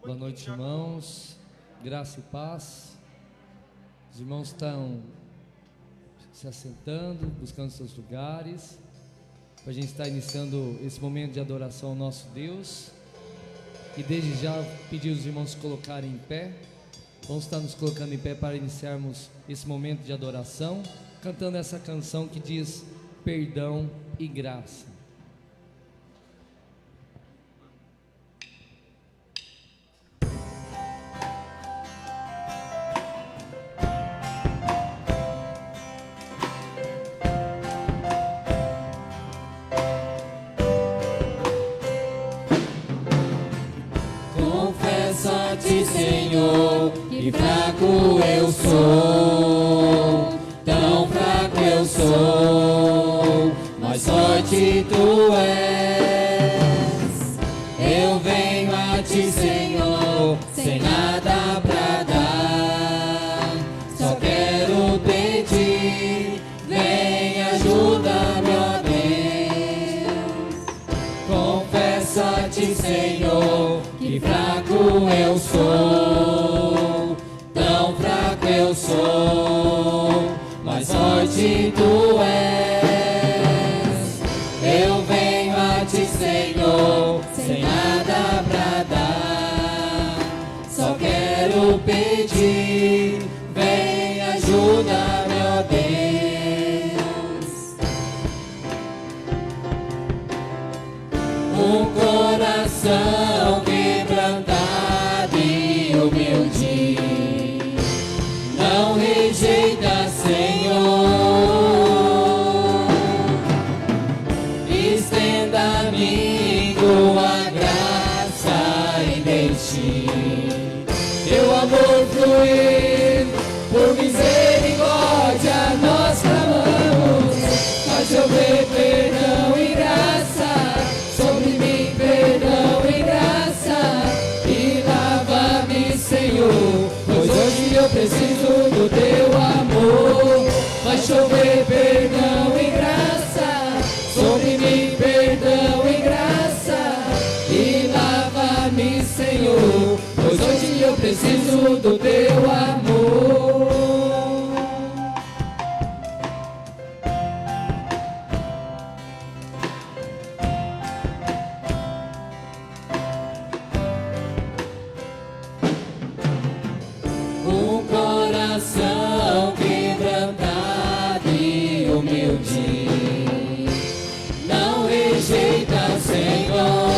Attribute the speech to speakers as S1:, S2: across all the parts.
S1: Boa noite, irmãos. Graça e paz. Os irmãos estão se assentando, buscando seus lugares. A gente está iniciando esse momento de adoração ao nosso Deus. E desde já pedir os irmãos se colocarem em pé. Vamos estar nos colocando em pé para iniciarmos esse momento de adoração, cantando essa canção que diz perdão e graça.
S2: Confesso-te, Senhor, que fraco eu sou, tão fraco eu sou, mas forte tu és. Eu venho a ti, Senhor, sem nada pra dar, só quero pedir, vem ajuda-me, ó Deus. Confesso-te, Senhor, que fraco eu sou, tão fraco eu sou, mas forte tu és. Eu venho a ti, Senhor, sem nada pra dar, só quero pedir, vem ajuda-me, ó Deus. Um coração quebrantado e humilde, não rejeita, Senhor. Estenda a mim tua graça e deixe teu amor fluir. Por misericórdia nós clamamos, faz chover perdão e graça sobre mim, perdão e graça, e lava-me, Senhor, pois hoje eu preciso do teu amor. Vai chover perdão e graça sobre mim, perdão e graça, e lava-me, Senhor, pois hoje eu preciso do teu amor. Um coração quebrantado e humilde, não rejeita, Senhor.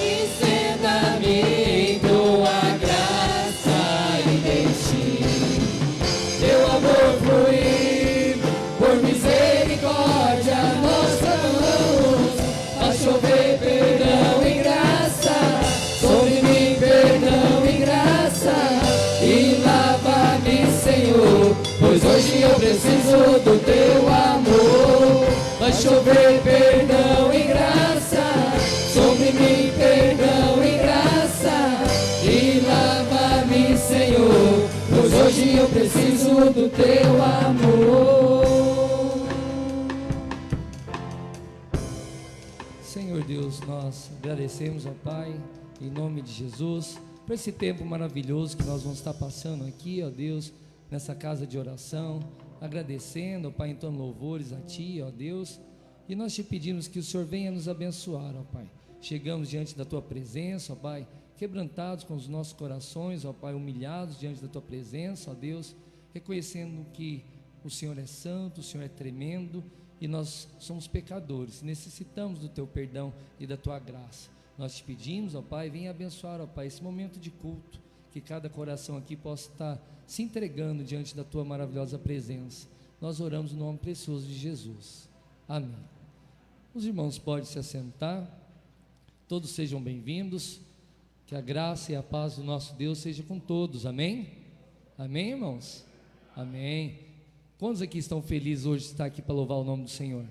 S2: Estenda-me tua graça e deixe teu amor fluir. Por misericórdia nós clamamos, faz chover perdão e graça sobre mim, perdão e graça, e lava-me, Senhor, pois hoje eu preciso do teu amor. Vai chover perdão e graça sobre mim, perdão e graça, e lava-me, Senhor, pois hoje eu preciso do teu amor.
S1: Senhor Deus, nós agradecemos, ó Pai, em nome de Jesus, por esse tempo maravilhoso que nós vamos estar passando aqui, ó Deus, nessa casa de oração, agradecendo, ó Pai, então louvores a Ti, ó Deus, e nós te pedimos que o Senhor venha nos abençoar, ó Pai. Chegamos diante da Tua presença, ó Pai, quebrantados com os nossos corações, ó Pai, humilhados diante da Tua presença, ó Deus, reconhecendo que o Senhor é santo, o Senhor é tremendo, e nós somos pecadores, necessitamos do Teu perdão e da Tua graça. Nós te pedimos, ó Pai, venha abençoar, ó Pai, esse momento de culto, que cada coração aqui possa estar se entregando diante da Tua maravilhosa presença. Nós oramos no nome precioso de Jesus. Amém. Os irmãos podem se assentar, todos sejam bem-vindos, que a graça e a paz do nosso Deus seja com todos, amém? Amém, irmãos? Amém. Quantos aqui estão felizes hoje de estar aqui para louvar o nome do Senhor?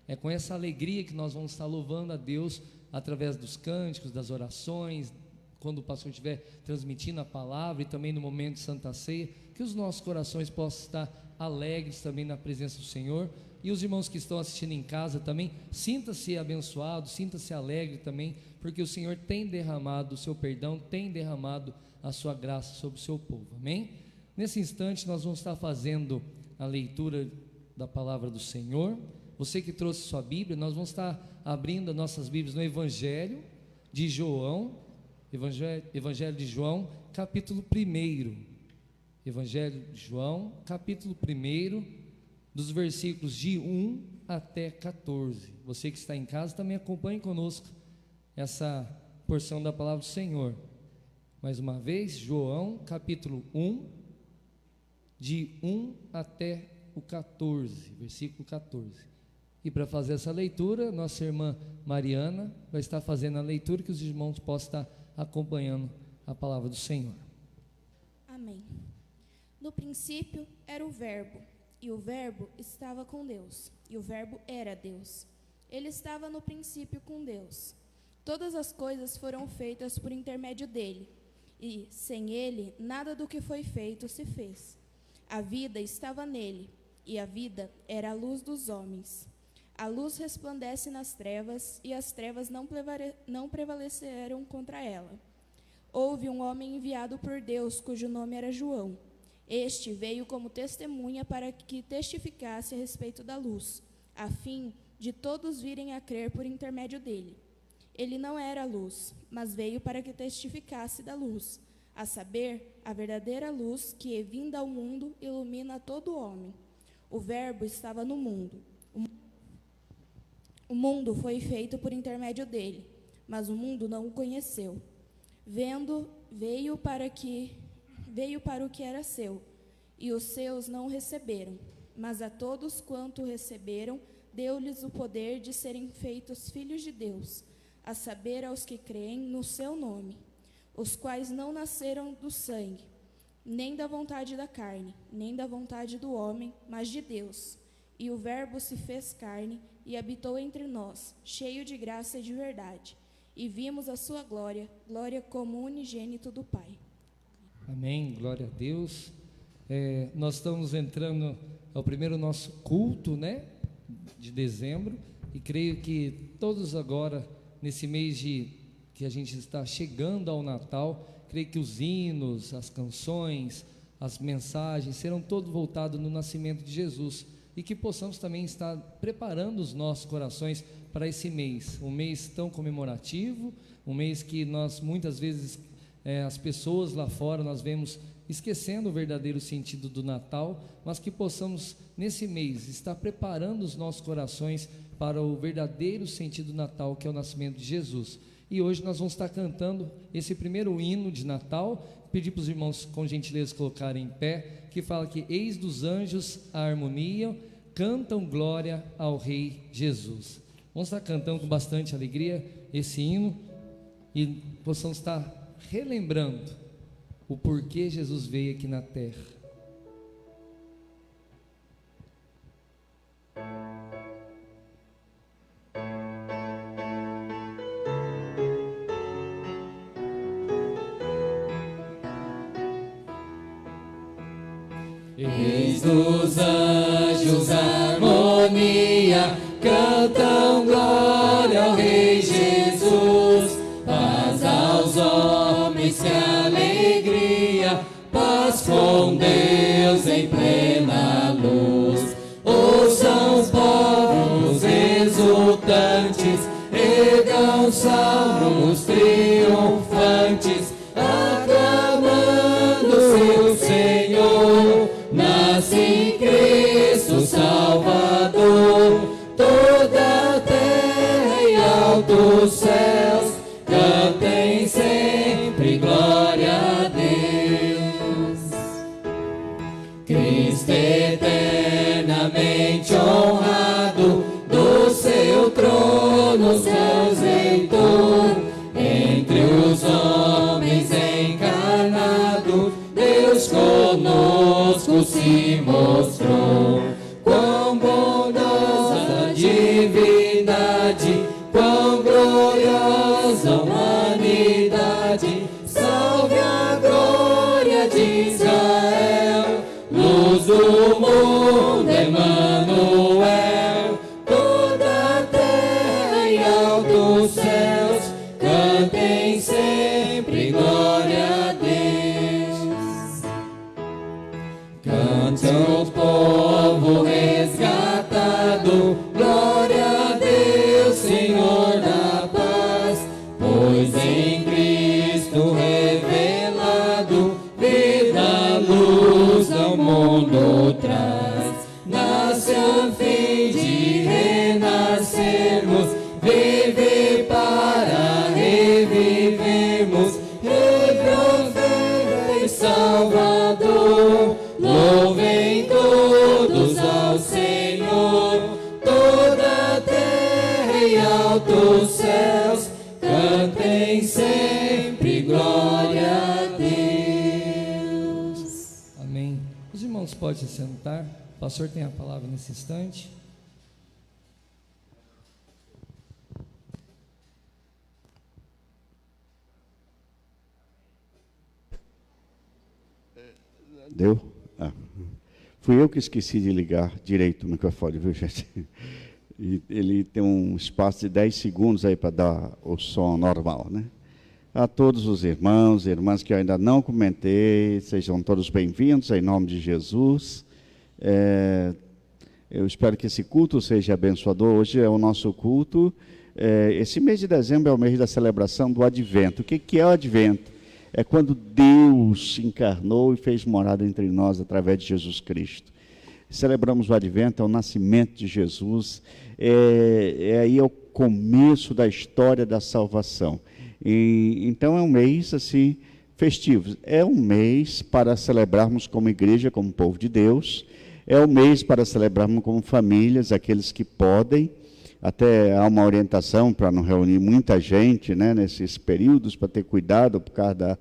S1: É com essa alegria que nós vamos estar louvando a Deus através dos cânticos, das orações, quando o pastor estiver transmitindo a palavra e também no momento de Santa Ceia, que os nossos corações possam estar alegres também na presença do Senhor, E os irmãos que estão assistindo em casa também, sinta-se abençoado, sinta-se alegre também, porque o Senhor tem derramado o seu perdão, tem derramado a sua graça sobre o seu povo, amém? Nesse instante nós vamos estar fazendo a leitura da palavra do Senhor. Você que trouxe sua Bíblia, nós vamos estar abrindo as nossas Bíblias no Evangelho de João, Evangelho de João, capítulo 1. Evangelho de João, capítulo 1, dos versículos de 1 até 14. Você que está em casa também acompanhe conosco essa porção da palavra do Senhor. Mais uma vez, João, capítulo 1, de 1 até o 14, versículo 14. E para fazer essa leitura, nossa irmã Mariana vai estar fazendo a leitura, que os irmãos possam estar acompanhando a palavra do Senhor.
S3: Amém. No princípio era o Verbo, e o Verbo estava com Deus, e o Verbo era Deus. Ele estava no princípio com Deus. Todas as coisas foram feitas por intermédio dele, e sem ele nada do que foi feito se fez. A vida estava nele, e a vida era a luz dos homens. A luz resplandece nas trevas, e as trevas não prevaleceram contra ela. Houve um homem enviado por Deus, cujo nome era João. Este veio como testemunha para que testificasse a respeito da luz, a fim de todos virem a crer por intermédio dele. Ele não era a luz, mas veio para que testificasse da luz, a saber, a verdadeira luz que, vinda ao mundo, ilumina todo homem. O Verbo estava no mundo. O mundo foi feito por intermédio dele, mas o mundo não o conheceu. Veio para o que era seu, e os seus não o receberam. Mas a todos quanto o receberam, deu-lhes o poder de serem feitos filhos de Deus, a saber, aos que creem no seu nome, os quais não nasceram do sangue, nem da vontade da carne, nem da vontade do homem, mas de Deus. E o Verbo se fez carne e habitou entre nós, cheio de graça e de verdade. E vimos a sua glória, glória como unigênito do Pai.
S1: Amém, glória a Deus. Nós estamos entrando ao primeiro nosso culto, né, de dezembro, e creio que todos agora, nesse mês que a gente está chegando ao Natal, creio que os hinos, as canções, as mensagens serão todos voltados no nascimento de Jesus, e que possamos também estar preparando os nossos corações para esse mês, um mês tão comemorativo, um mês que nós muitas vezes, as pessoas lá fora, nós vemos esquecendo o verdadeiro sentido do Natal, mas que possamos nesse mês estar preparando os nossos corações para o verdadeiro sentido do Natal, que é o nascimento de Jesus. E hoje nós vamos estar cantando esse primeiro hino de Natal. Pedir para os irmãos com gentileza colocarem em pé, que fala que eis dos anjos a harmonia, cantam glória ao Rei Jesus. Vamos estar cantando com bastante alegria esse hino e possamos estar relembrando o porquê Jesus veio aqui na terra.
S2: Eis dos anjos a harmonia, cantam glória ao Rei Jesus. Paz aos homens, que alegria, paz com Deus em plena luz. Ouçam os povos exultantes, ergam salmos triunfantes, aclamando seu Senhor. Nasce em Cristo Salvador, toda a terra e altos céus cantem sempre glória a Deus. Cristo eternamente honrado, do seu trono se ausentou, entre os homens encarnado, Deus conosco se mostrou. Quão bondosa divindade, quão gloriosa humanidade, salve a glória de Israel, luz do mundo, Emmanuel. sempre, glória a Deus.
S1: Amém. Os irmãos podem se sentar. O pastor tem a palavra nesse instante.
S4: Deu? Fui eu que esqueci de ligar direito o microfone, viu, gente? E ele tem um espaço de 10 segundos aí para dar o som normal, né? A todos os irmãos e irmãs que eu ainda não comentei, sejam todos bem-vindos, em nome de Jesus. Eu espero que esse culto seja abençoador. Hoje é o nosso culto. Esse mês de dezembro é o mês da celebração do Advento. O que é o Advento? É quando Deus se encarnou e fez morada entre nós através de Jesus Cristo. Celebramos o Advento, é o nascimento de Jesus, aí é o começo da história da salvação. Então é um mês assim festivo, é um mês para celebrarmos como igreja, como povo de Deus, é um mês para celebrarmos como famílias, aqueles que podem. Até há uma orientação para não reunir muita gente, né, nesses períodos, para ter cuidado por causa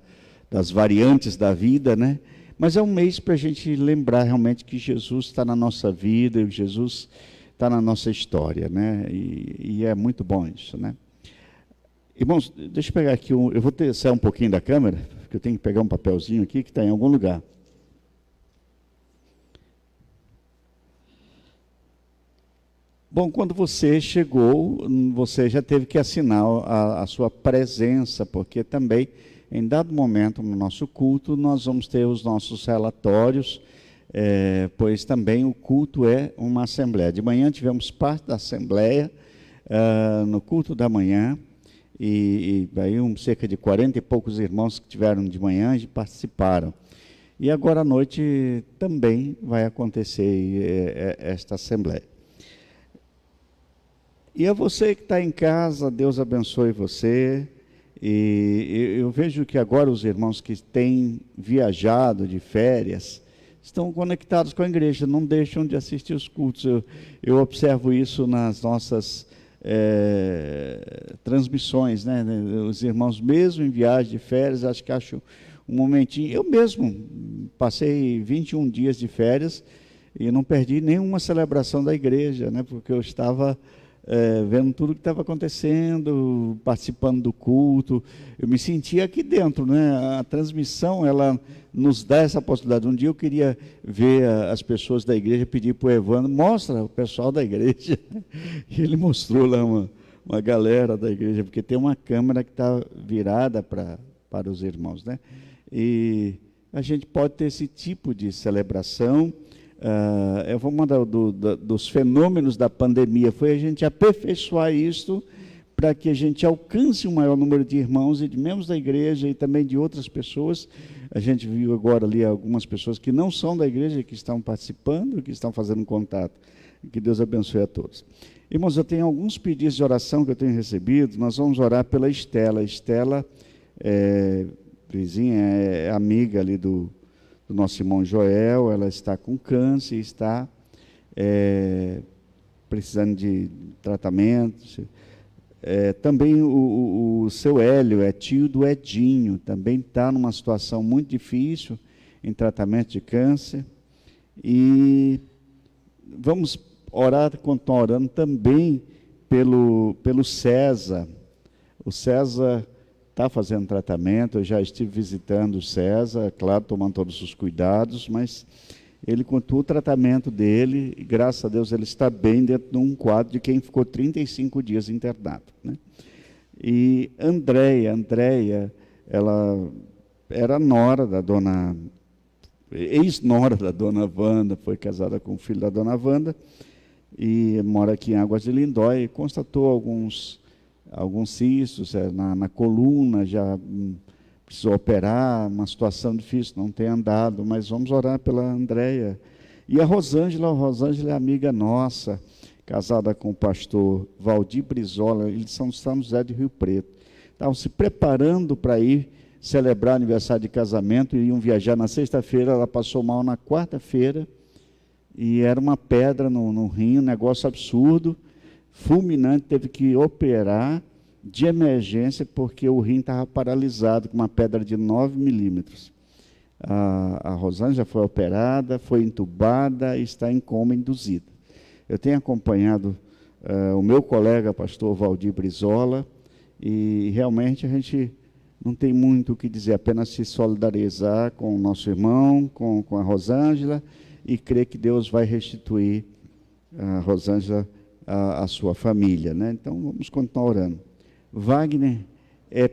S4: das variantes da vida, né? Mas é um mês para a gente lembrar realmente que Jesus está na nossa vida, e Jesus está na nossa história, né? E é muito bom isso, né? Irmãos, deixa eu pegar aqui, eu vou sair um pouquinho da câmera, porque eu tenho que pegar um papelzinho aqui que está em algum lugar. Bom, quando você chegou, você já teve que assinar a sua presença, porque também, em dado momento no nosso culto, nós vamos ter os nossos relatórios, pois também o culto é uma assembleia. De manhã tivemos parte da assembleia, no culto da manhã, e aí cerca de 40 e poucos irmãos que tiveram de manhã e participaram. E agora à noite também vai acontecer esta assembleia. E a você que está em casa, Deus abençoe você. E eu vejo que agora os irmãos que têm viajado de férias estão conectados com a igreja, não deixam de assistir os cultos. Eu observo isso nas nossas transmissões, né? Os irmãos, mesmo em viagem de férias, acho que acham um momentinho. Eu mesmo passei 21 dias de férias e não perdi nenhuma celebração da igreja, né? Porque eu estava vendo tudo que estava acontecendo, participando do culto. Eu me sentia aqui dentro, né? A transmissão, ela nos dá essa possibilidade. Um dia eu queria ver as pessoas da igreja, pedir para o Evandro, mostra o pessoal da igreja. E ele mostrou lá uma galera da igreja, porque tem uma câmera que está virada para os irmãos, né? E a gente pode ter esse tipo de celebração. Eu vou mandar dos fenômenos da pandemia, foi a gente aperfeiçoar isso para que a gente alcance um maior número de irmãos e de membros da igreja e também de outras pessoas. A gente viu agora ali algumas pessoas que não são da igreja, que estão participando, que estão fazendo contato. Que Deus abençoe a todos. Irmãos, eu tenho alguns pedidos de oração que eu tenho recebido. Nós vamos orar pela Estela. Estela, vizinha, é amiga ali do nosso irmão Joel. Ela está com câncer, está precisando de tratamento. Também o seu Hélio, é tio do Edinho, também está numa situação muito difícil em tratamento de câncer. E vamos orar, continuar orando também pelo César. O César está fazendo tratamento, eu já estive visitando o César, claro, tomando todos os cuidados, mas ele continua o tratamento dele, e graças a Deus ele está bem dentro de um quadro de quem ficou 35 dias internado, né? E Andréia, ela era nora da dona, ex-nora da dona Wanda, foi casada com o filho da dona Wanda, e mora aqui em Águas de Lindóia, e constatou alguns cistos na coluna, já precisou operar, uma situação difícil, não tem andado, mas vamos orar pela Andréia. E a Rosângela é amiga nossa, casada com o pastor Valdir Brizola, eles são de São José de Rio Preto. Estavam se preparando para ir celebrar aniversário de casamento, iam viajar na sexta-feira, ela passou mal na quarta-feira, e era uma pedra no rim, um negócio absurdo, fulminante, teve que operar, de emergência, porque o rim estava paralisado com uma pedra de 9 milímetros. A Rosângela foi operada, foi entubada e está em coma induzido. Eu tenho acompanhado o meu colega, pastor Valdir Brizola, e realmente a gente não tem muito o que dizer, apenas se solidarizar com o nosso irmão, com a Rosângela, e crer que Deus vai restituir a Rosângela à sua família, né? Então vamos continuar orando. Wagner é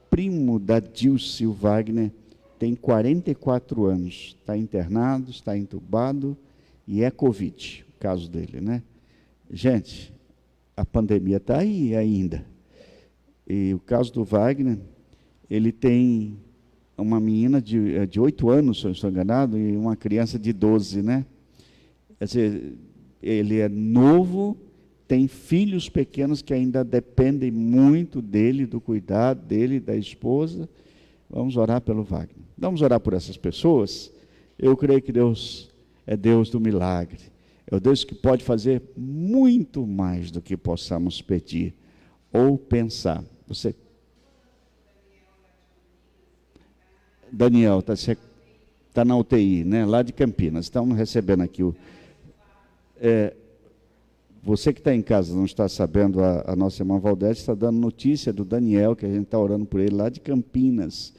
S4: primo da Dilce. O Wagner tem 44 anos, está internado, está entubado e é Covid, o caso dele, né? Gente, a pandemia está aí ainda. E o caso do Wagner, ele tem uma menina de 8 anos, se eu não estou enganado, e uma criança de 12, né? Quer dizer, ele é novo, tem filhos pequenos que ainda dependem muito dele, do cuidado dele, da esposa. Vamos orar pelo Wagner. Vamos orar por essas pessoas. Eu creio que Deus é Deus do milagre. É o Deus que pode fazer muito mais do que possamos pedir ou pensar. Você, Daniel, está na UTI, né? Lá de Campinas. Estamos recebendo aqui você que está em casa, não está sabendo, a nossa irmã Valdete está dando notícia do Daniel, que a gente está orando por ele, lá de Campinas.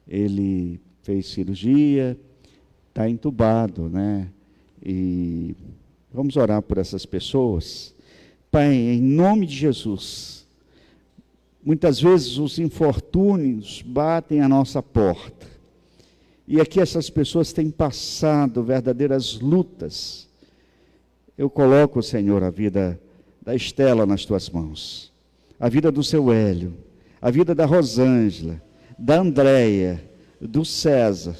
S4: Ele fez cirurgia, está entubado, né? E vamos orar por essas pessoas. Pai, em nome de Jesus, muitas vezes os infortúnios batem à nossa porta, e aqui essas pessoas têm passado verdadeiras lutas. Eu coloco, Senhor, a vida da Estela nas tuas mãos, a vida do seu Hélio, a vida da Rosângela, da Andréia, do César,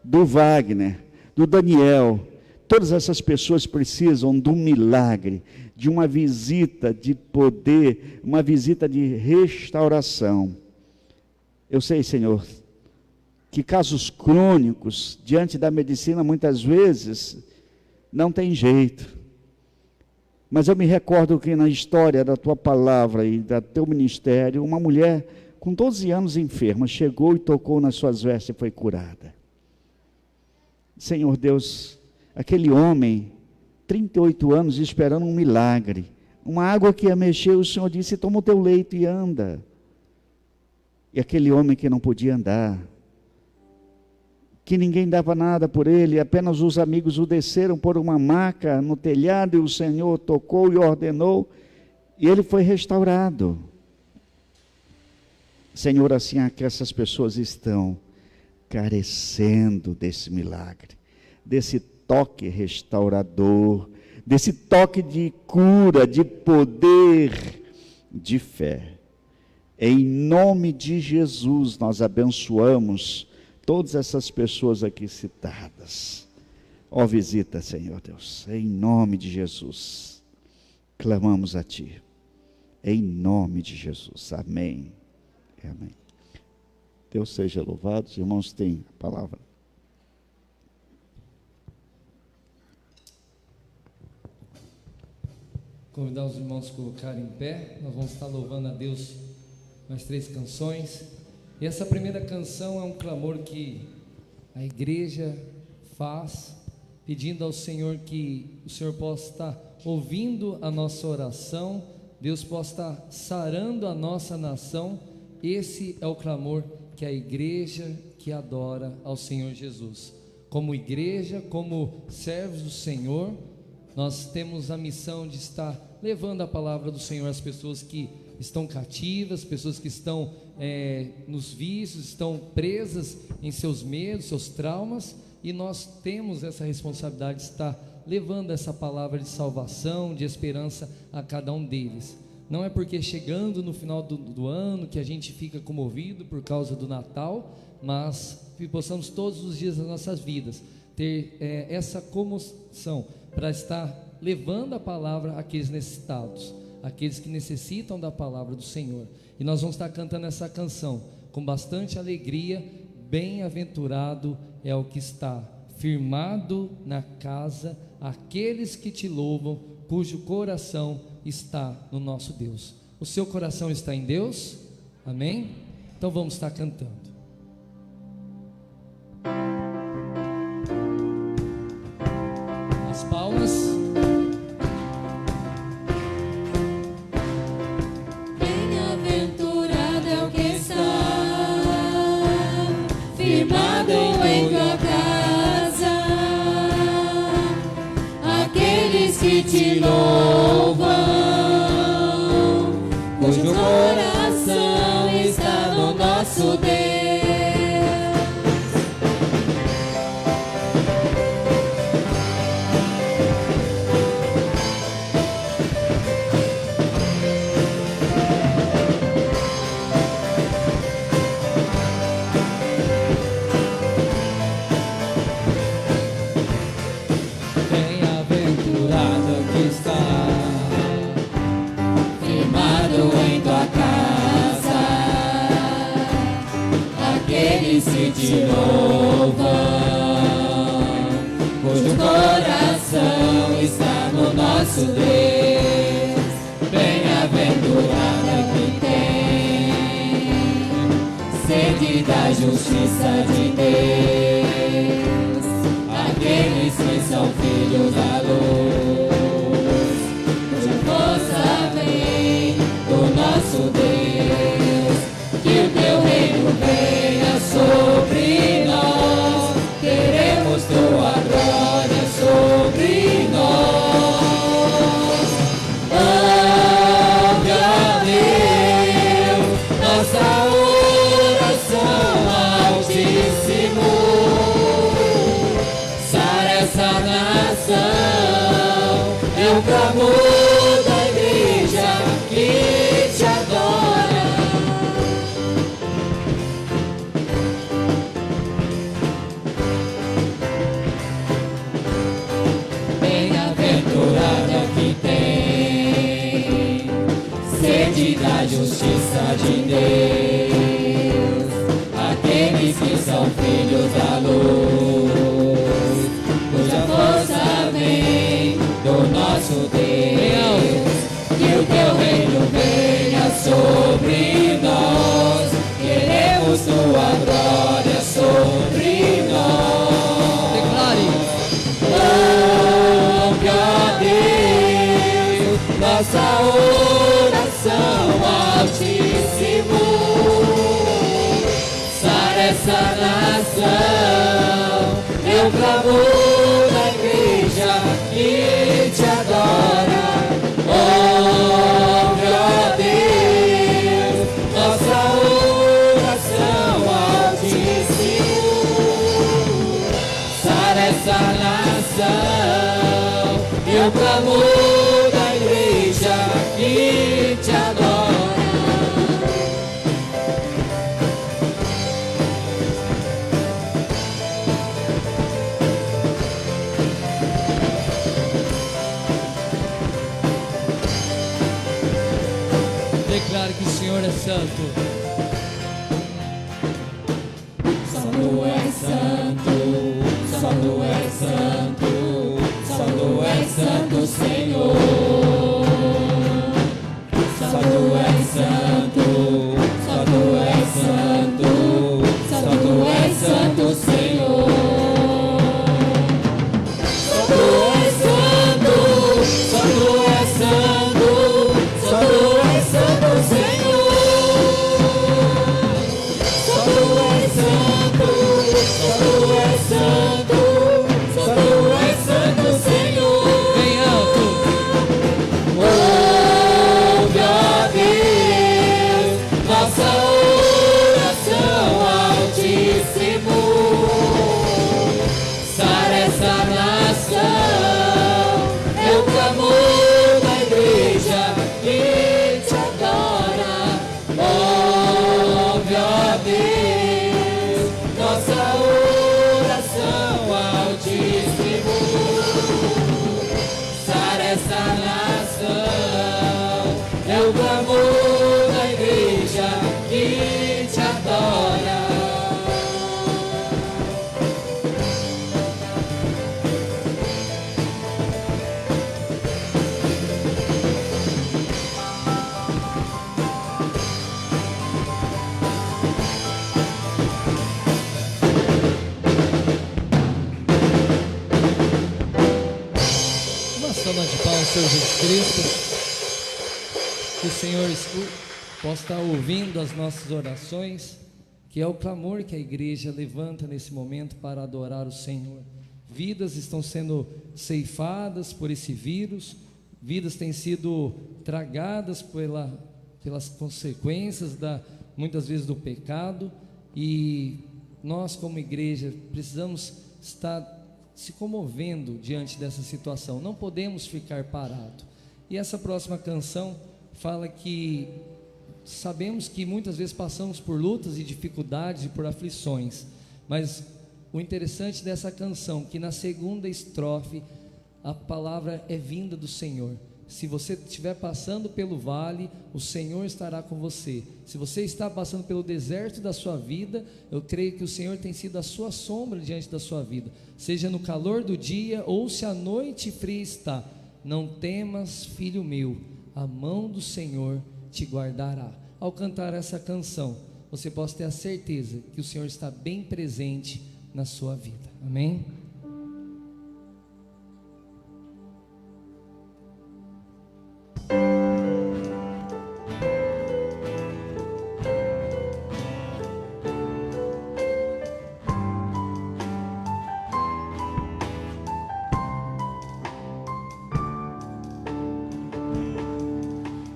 S4: do Wagner, do Daniel. Todas essas pessoas precisam de um milagre, de uma visita de poder, uma visita de restauração. Eu sei, Senhor, que casos crônicos, diante da medicina, muitas vezes, não tem jeito. Mas eu me recordo que na história da tua palavra e do teu ministério, uma mulher com 12 anos enferma, chegou e tocou nas suas vestes e foi curada. Senhor Deus, aquele homem, 38 anos, esperando um milagre, uma água que ia mexer, o Senhor disse, toma o teu leito e anda. E aquele homem que não podia andar, que ninguém dava nada por ele, apenas os amigos o desceram por uma maca no telhado, e o Senhor tocou e ordenou, e ele foi restaurado. Senhor, assim é que essas pessoas estão carecendo desse milagre, desse toque restaurador, desse toque de cura, de poder, de fé. Em nome de Jesus, nós abençoamos todas essas pessoas aqui citadas. Ó, visita, Senhor Deus, em nome de Jesus, clamamos a Ti, em nome de Jesus, amém, amém. Deus seja louvado. Os irmãos têm a palavra.
S1: Convidar os irmãos a se colocarem em pé. Nós vamos estar louvando a Deus nas 3 canções. E essa primeira canção é um clamor que a igreja faz, pedindo ao Senhor que o Senhor possa estar ouvindo a nossa oração, Deus possa estar sarando a nossa nação. Esse é o clamor que a igreja que adora ao Senhor Jesus. Como igreja, como servos do Senhor, nós temos a missão de estar levando a palavra do Senhor às pessoas que estão cativas, pessoas que estão nos vícios, estão presas em seus medos, seus traumas, e nós temos essa responsabilidade de estar levando essa palavra de salvação, de esperança a cada um deles. Não é porque chegando no final do ano que a gente fica comovido por causa do Natal, mas que possamos todos os dias das nossas vidas ter essa comoção para estar levando a palavra àqueles necessitados, aqueles que necessitam da palavra do Senhor. E nós vamos estar cantando essa canção com bastante alegria. Bem-aventurado é o que está firmado na casa, aqueles que te louvam, cujo coração está no nosso Deus. O seu coração está em Deus? Amém? Então vamos estar cantando. As palmas.
S2: Bem-aventurado é o que está firmado em tua casa, aqueles que te louvam, cujo coração está no nosso Deus.
S1: Bem-aventurado que está
S2: Firmado em tua casa, aqueles que te louvam, cujo coração está no nosso Deus. Bem-aventurado é quem tem sede da justiça de Deus, aqueles que são filhos da luz, cuja força vem do nosso Deus. Que o teu reino venha sobre nós, queremos tua glória sobre nós. Oh, meu Deus, nossa oração altíssimo, sara essa nação, é o clamor da igreja que te adora. Bem-aventurado é o que tem sede da justiça de Deus, aqueles que são filhos da luz, cuja força vem do nosso Deus. Que o teu reino venha sobre nós, queremos tua glória sobre nós.
S1: Declare.
S2: Oh, meu Deus, nossa oração altíssimo, sara essa nação, é o clamor da igreja que te adora. Oh, meu Deus, nossa oração altíssimo, sara essa nação, é o clamor da igreja que te adora.
S1: Declare que o Senhor é santo.
S2: Só tu és santo, só tu és santo, só tu és santo, Senhor. Só tu és santo, só tu és santo, só tu és santo, Senhor. Só tu és santo, só tu és santo, só tu és santo, Senhor. Só tu és santo, só
S1: Senhor Jesus Cristo, que o Senhor possa estar ouvindo as nossas orações, que é o clamor que a igreja levanta nesse momento para adorar o Senhor. Vidas estão sendo ceifadas por esse vírus, vidas têm sido tragadas pelas consequências muitas vezes do pecado, e nós como igreja precisamos estar se comovendo diante dessa situação, não podemos ficar parados. E essa próxima canção fala que sabemos que muitas vezes passamos por lutas e dificuldades e por aflições, mas o interessante dessa canção, que na segunda estrofe a palavra é vinda do Senhor. Se você estiver passando pelo vale, o Senhor estará com você. Se você está passando pelo deserto da sua vida, eu creio que o Senhor tem sido a sua sombra diante da sua vida, seja no calor do dia ou se a noite fria está. Não temas, filho meu, a mão do Senhor te guardará. Ao cantar essa canção, você pode ter a certeza que o Senhor está bem presente na sua vida. Amém?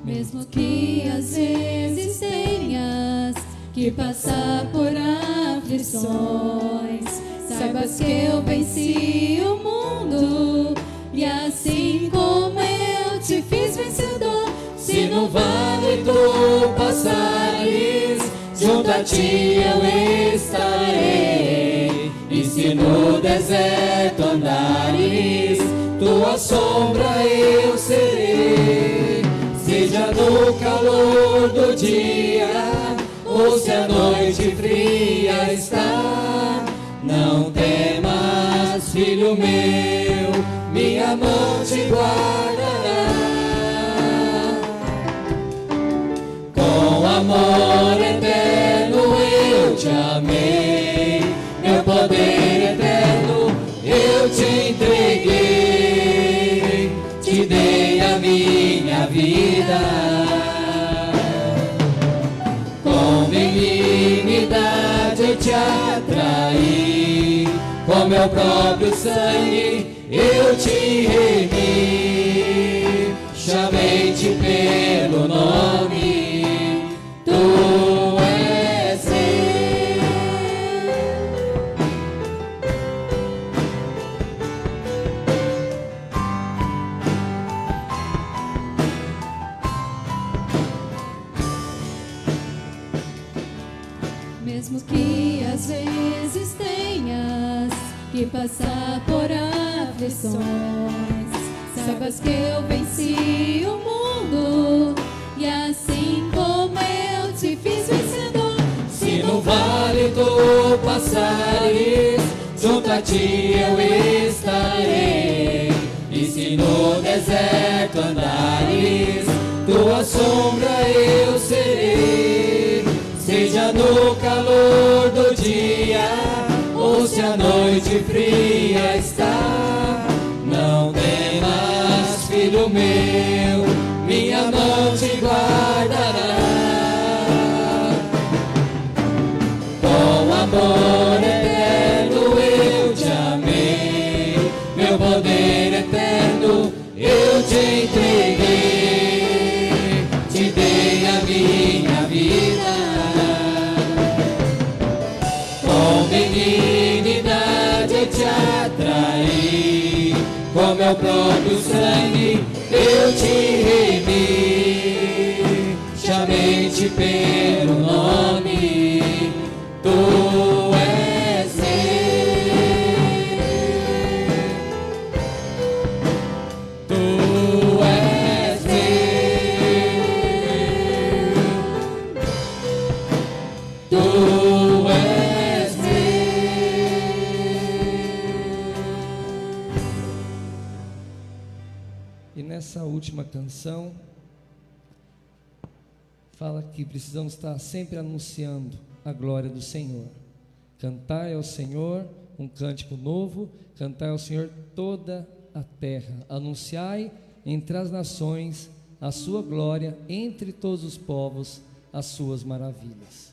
S2: Mesmo que às vezes tenhas que passar por aflições, saibas que eu venci o mundo, e assim como eu te fiz vencedor. Se no vale tu passares, junto a ti eu estarei, e se no deserto andares, tua sombra eu serei. Seja no calor do dia, ou se a noite fria está, não temas, filho meu, minha mão te guardará. Com amor eterno eu te amei, meu poder eterno eu te entreguei, te dei a minha vida. Com benignidade eu te atraí, com meu próprio sangue eu te remi, chamei-te pelo nome, tu és meu. Mesmo que às vezes tenhas que passar por aflições, saibas que eu venci o mundo, e assim como eu te fiz vencedor. Se no vale tu passares, junto a ti eu estarei, e se no deserto andares, tua sombra eu serei. Seja no calor do dia, ou se a noite fria está, não temas, filho meu, minha mão te guardará. Com amor eterno eu te amei, meu poder eterno eu te entreguei, te dei a minha vida. Com benignidade eu te atraí, com meu próprio sangue eu te remi, chamei-te pelo nome, tu és meu, tu és meu, tu és meu.
S1: E nessa última canção fala que precisamos estar sempre anunciando a glória do Senhor. Cantai ao Senhor um cântico novo, cantai ao Senhor toda a terra, anunciai entre as nações, a sua glória entre todos os povos, as suas maravilhas.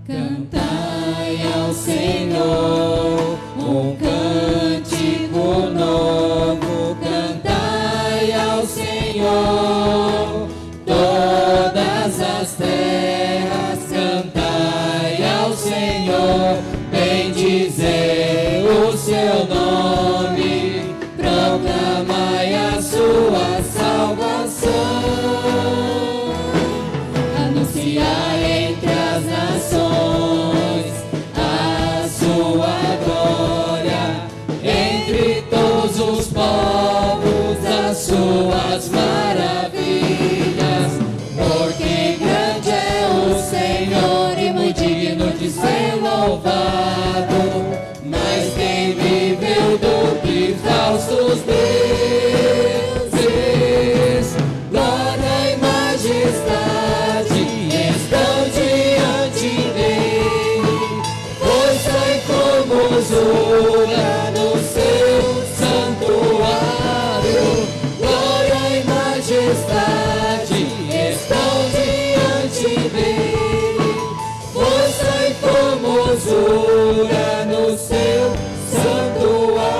S2: Cantai ao Senhor um cântico novo, cantai ao Senhor todas as terras, cantai ao Senhor, bendizei o seu nome, proclamai a sua salvação, anunciai entre as nações a sua glória, entre todos os povos as suas maravilhas, porque grande é o Senhor e muito digno de ser louvado, mas quem viveu do que falsos deuses, glória e majestade estão diante dele, força e formosura no seu santuário, glória e majestade estão diante dele, força e formosura no seu santuário.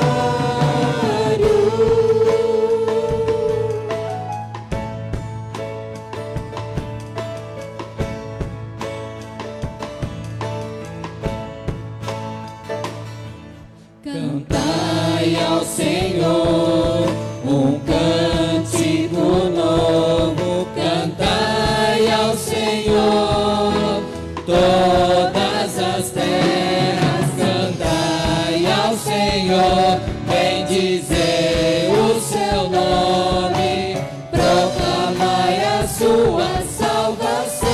S2: Cantai ao Senhor um cântico novo, cantai ao Senhor todas as terras, cantai ao Senhor, bendizei o seu nome, proclamai a sua salvação,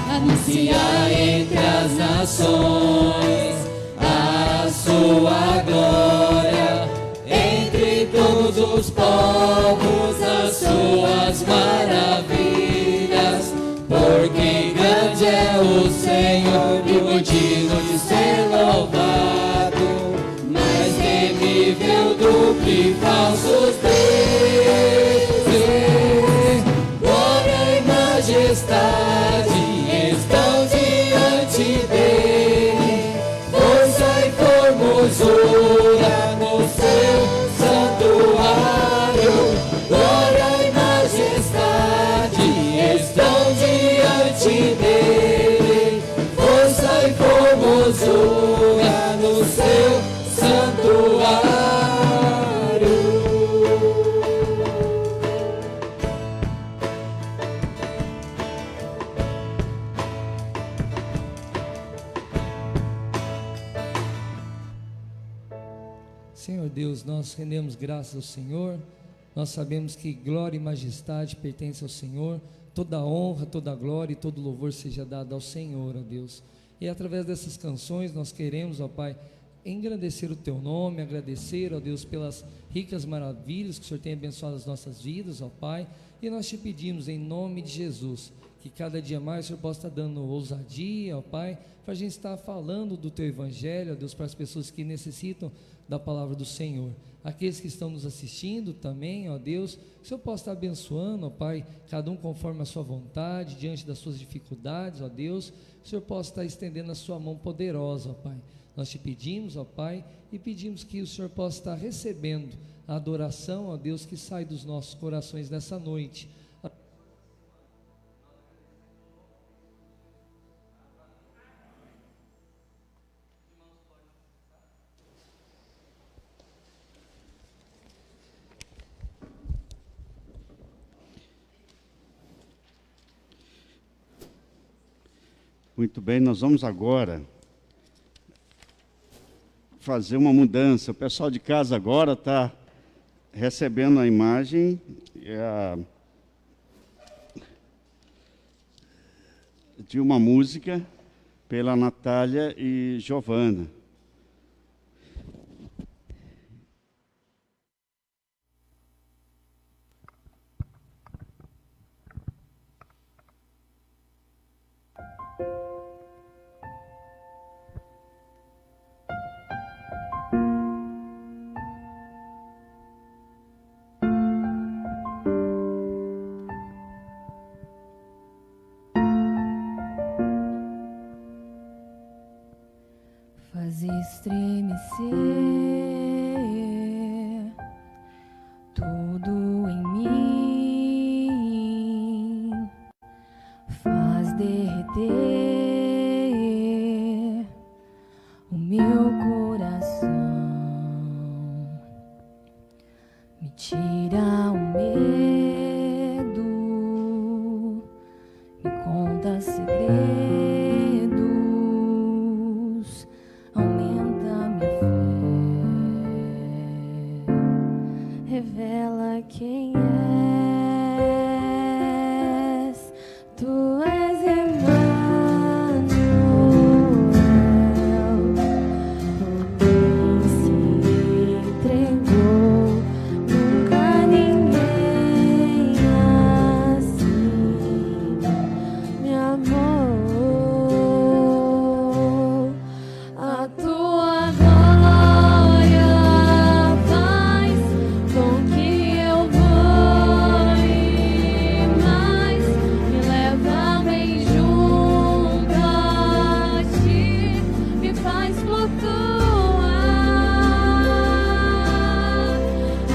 S2: anunciai entre as nações a sua glória, entre todos os povos as suas maravilhas, porque grande é o Senhor e muito digno de ser louvado, mais temível do que falsos deuses, glória e majestade estão diante dele, força e formosura no seu santuário, glória e majestade estão diante dele, força e formosura no seu santuário.
S1: Senhor Deus, nós rendemos graças ao Senhor, nós sabemos que glória e majestade pertencem ao Senhor, toda honra, toda glória e todo louvor seja dado ao Senhor, ó Deus. E através dessas canções nós queremos, ó Pai, engrandecer o Teu nome, agradecer, ó Deus, pelas ricas maravilhas que o Senhor tem abençoado as nossas vidas, ó Pai, e nós te pedimos em nome de Jesus, que cada dia mais o Senhor possa estar dando ousadia, ó Pai, para a gente estar falando do Teu Evangelho, ó Deus, para as pessoas que necessitam da palavra do Senhor. Aqueles que estão nos assistindo também, ó Deus, que o Senhor possa estar abençoando, ó Pai, cada um conforme a sua vontade, diante das suas dificuldades, ó Deus, que o Senhor possa estar estendendo a sua mão poderosa, ó Pai. Nós te pedimos, ó Pai, e pedimos que o Senhor possa estar recebendo a adoração, ó Deus, que sai dos nossos corações nessa noite.
S4: Muito bem, nós vamos agora fazer uma mudança. O pessoal de casa agora está recebendo a imagem de uma música pela Natália e Giovana.
S2: estremecer, tudo em mim faz derreter o meu coração, me tira o medo, me conta segredos, aumenta minha fé, revela quem és, tu és Emmanuel, quem se entregou, nunca ninguém assim me amou. A tua glória faz com que eu voe mais, me leva bem junto a ti, me faz flutuar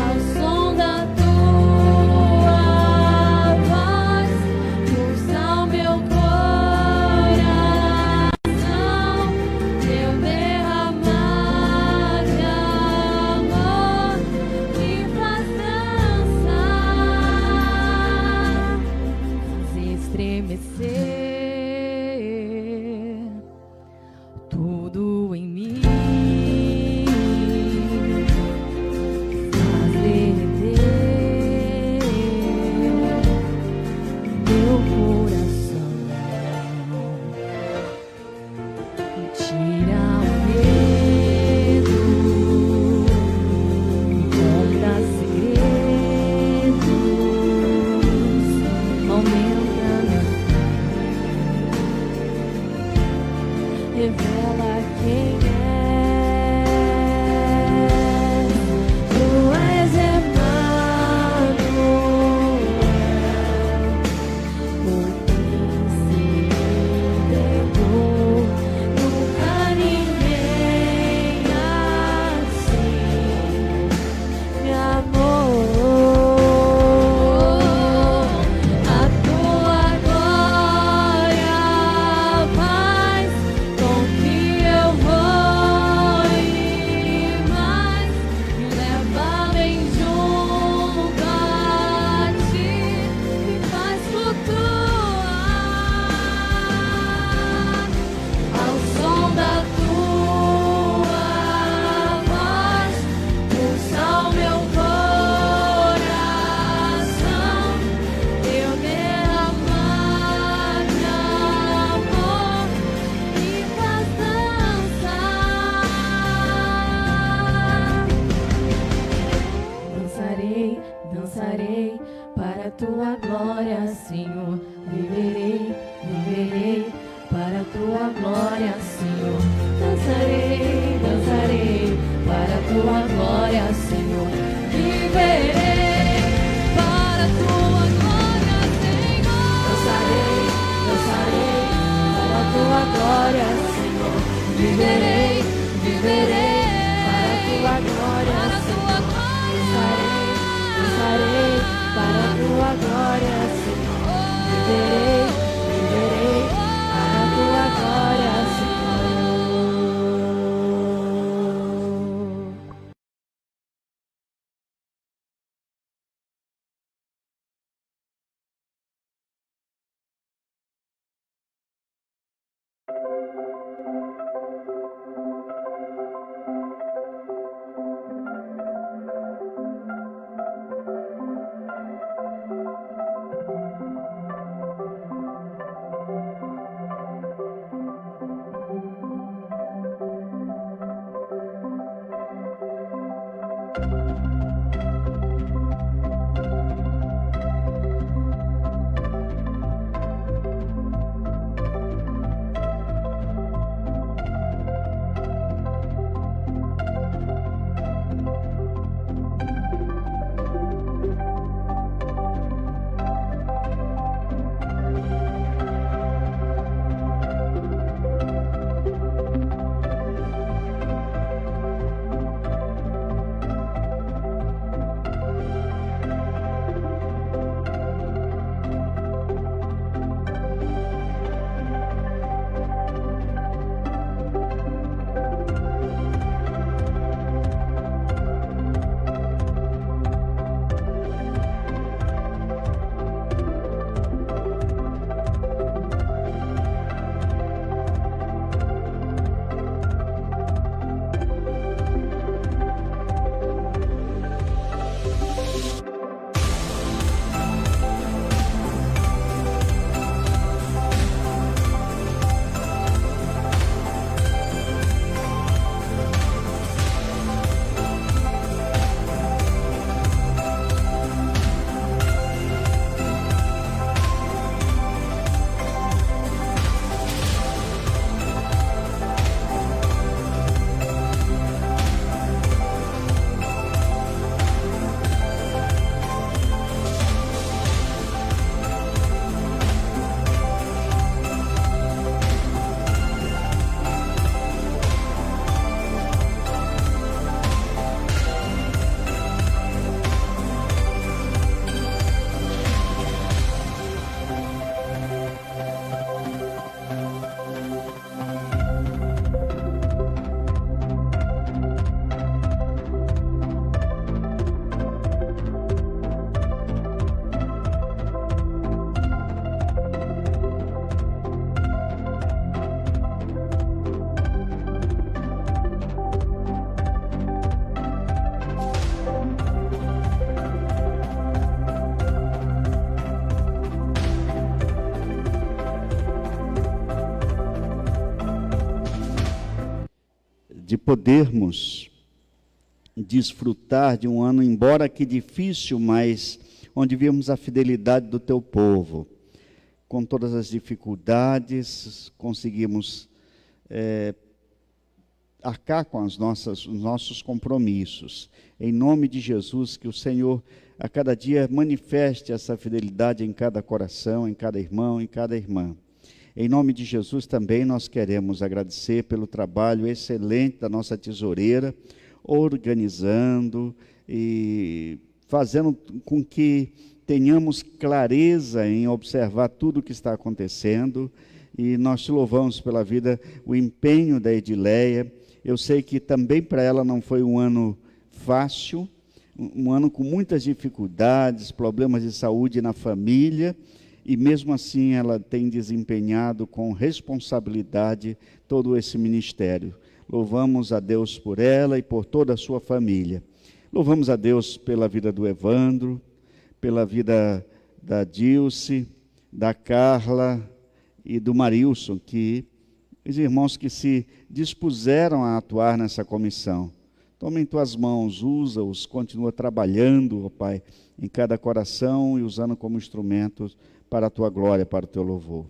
S2: ao som da tua voz, pulsa o meu coração, meu derramar de amor me faz dançar, faz estremecer tudo em mim, faz derreter meu coração, me tira o medo, me conta segredos, aumenta minha fé, revela quem és, tu és Emmanuel, por quem se entregou, nunca ninguém assim me amou. A tua glória faz com que eu voe mais, me leva bem junto a ti, me faz flutuar ao som da tua voz, pulsa o meu coração, eu derramar de amor me faz dançar. Dançarei, dançarei para a tua glória, Senhor. Viverei, viverei para a tua glória, Senhor. Dançarei, dançarei para a tua glória, Senhor. Viverei para a tua glória, Senhor. Dançarei, dançarei para a tua glória, Senhor. Viverei, viverei para a tua glória, Senhor. Dançarei, dançarei para a tua glória, Senhor. Viverei, viverei para a tua glória, Senhor.
S4: de podermos desfrutar de um ano, embora que difícil, mas onde vimos a fidelidade do teu povo. Com todas as dificuldades, conseguimos arcar com os nossos compromissos. Em nome de Jesus, que o Senhor a cada dia manifeste essa fidelidade em cada coração, em cada irmão, em cada irmã. Em nome de Jesus também nós queremos agradecer pelo trabalho excelente da nossa tesoureira, organizando e fazendo com que tenhamos clareza em observar tudo o que está acontecendo, e nós te louvamos pela vida, o empenho da Edileia. Eu sei que também para ela não foi um ano fácil, um ano com muitas dificuldades, problemas de saúde na família, e mesmo assim ela tem desempenhado com responsabilidade todo esse ministério. Louvamos a Deus por ela e por toda a sua família. Louvamos a Deus pela vida do Evandro, pela vida da Dilce, da Carla e do Marilson, que os irmãos que se dispuseram a atuar nessa comissão. Toma em tuas mãos, usa-os, continua trabalhando, ó Pai, em cada coração e usando como instrumentos para a tua glória, para o teu louvor.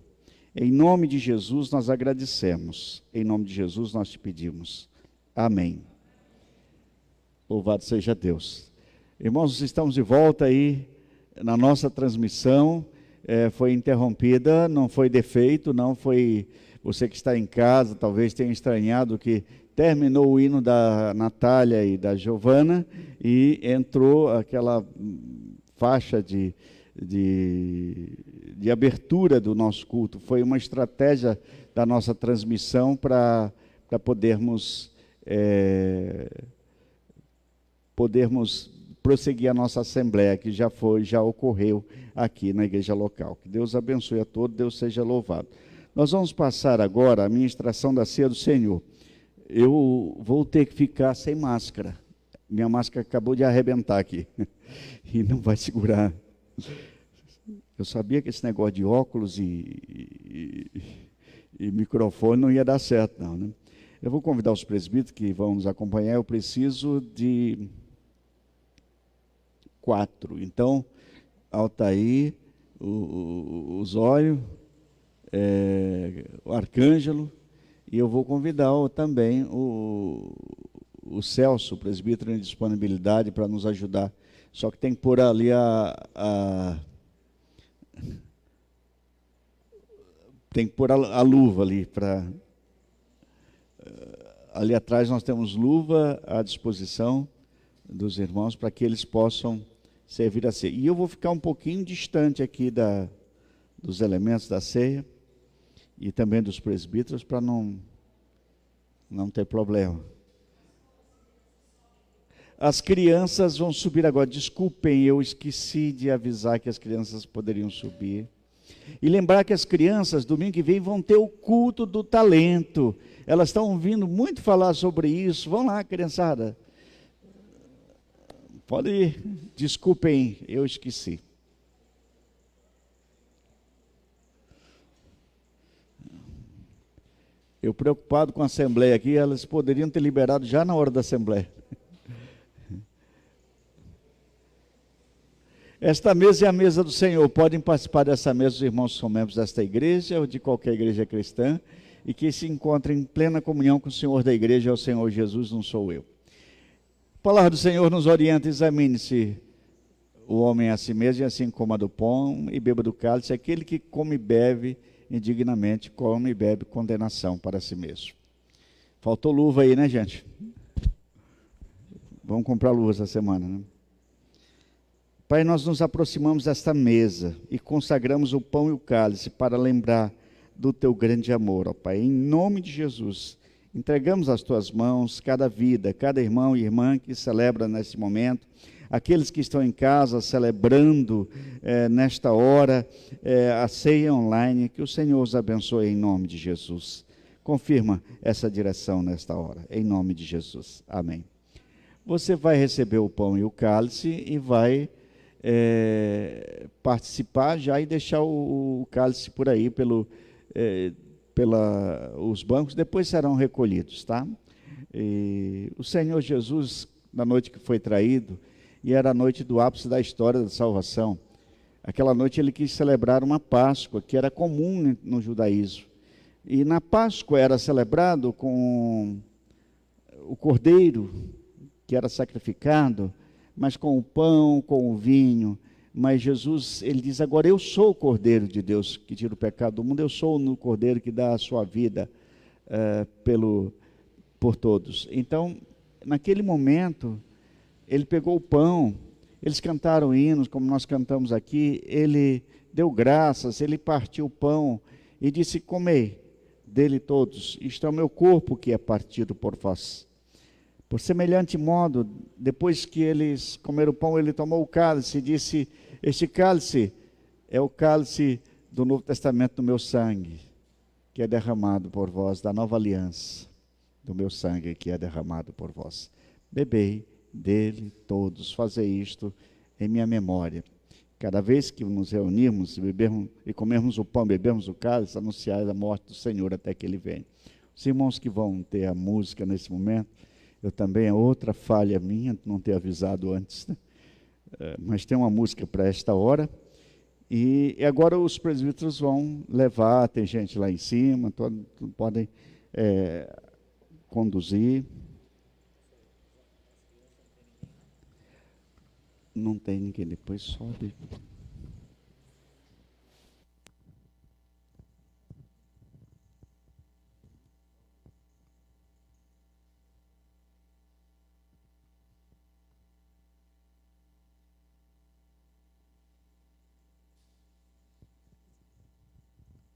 S4: Em nome de Jesus nós agradecemos, em nome de Jesus nós te pedimos. Amém. Louvado seja Deus. Irmãos, estamos de volta aí na nossa transmissão, foi interrompida, não foi defeito, não foi, você que está em casa talvez tenha estranhado que terminou o hino da Natália e da Giovana e entrou aquela faixa de abertura do nosso culto. Foi uma estratégia da nossa transmissão para podermos prosseguir a nossa assembleia, que já ocorreu aqui na igreja local. Que Deus abençoe a todos, Deus seja louvado. Nós vamos passar agora a ministração da ceia do Senhor. Eu vou ter que ficar sem máscara. Minha máscara acabou de arrebentar aqui e não vai segurar. Eu sabia que esse negócio de óculos e microfone não ia dar certo, não, né? Eu vou convidar os presbíteros que vão nos acompanhar. Eu preciso de 4. Então, Altair, o Zóio, o Arcângelo, e eu vou convidar também o Celso, o presbítero em disponibilidade, para nos ajudar. Só que tem que pôr ali tem que pôr a luva ali para... Ali atrás nós temos luva à disposição dos irmãos para que eles possam servir a ceia. E eu vou ficar um pouquinho distante aqui dos elementos da ceia e também dos presbíteros para não ter problema. As crianças vão subir agora. Desculpem, eu esqueci de avisar que as crianças poderiam subir. E lembrar que as crianças, domingo que vem, vão ter o culto do talento. Elas estão ouvindo muito falar sobre isso. Vão lá, criançada. Pode ir. Desculpem, eu esqueci. Eu preocupado com a assembleia aqui, elas poderiam ter liberado já na hora da assembleia. Esta mesa é a mesa do Senhor. Podem participar dessa mesa os irmãos que são membros desta igreja ou de qualquer igreja cristã e que se encontrem em plena comunhão com o Senhor da igreja, é o Senhor Jesus, não sou eu. A palavra do Senhor nos orienta: examine-se o homem a si mesmo, e assim coma do pão e beba do cálice. Aquele que come e bebe indignamente, come e bebe condenação para si mesmo. Faltou luva aí, né, gente? Vamos comprar luva essa semana, né? Pai, nós nos aproximamos desta mesa e consagramos o pão e o cálice para lembrar do teu grande amor, ó Pai. Em nome de Jesus, entregamos às tuas mãos cada vida, cada irmão e irmã que celebra nesse momento, aqueles que estão em casa celebrando nesta hora a ceia online. Que o Senhor os abençoe em nome de Jesus. Confirma essa direção nesta hora, em nome de Jesus. Amém. Você vai receber o pão e o cálice e vai participar já e deixar o cálice por aí os bancos, depois serão recolhidos, tá? E o Senhor Jesus, na noite que foi traído, e era a noite do ápice da história da salvação, aquela noite ele quis celebrar uma Páscoa, que era comum no judaísmo. E na Páscoa era celebrado com o cordeiro, que era sacrificado, mas com o pão, com o vinho. Mas Jesus, ele diz, agora eu sou o Cordeiro de Deus que tira o pecado do mundo, eu sou o Cordeiro que dá a sua vida por todos. Então, naquele momento, ele pegou o pão, eles cantaram hinos, como nós cantamos aqui, ele deu graças, ele partiu o pão e disse, comei dele todos, isto é o meu corpo que é partido por vós. Por semelhante modo, depois que eles comeram o pão, ele tomou o cálice e disse, este cálice é o cálice do Novo Testamento do meu sangue, que é derramado por vós, da nova aliança, do meu sangue que é derramado por vós. Bebei dele todos, fazei isto em minha memória. Cada vez que nos reunirmos e comermos o pão, bebermos o cálice, anunciai a morte do Senhor até que ele venha. Os irmãos que vão ter a música nesse momento, eu também, é outra falha minha, não ter avisado antes, né? Mas tem uma música para esta hora, e agora os presbíteros vão levar, tem gente lá em cima, podem conduzir. Não tem ninguém, depois sobe.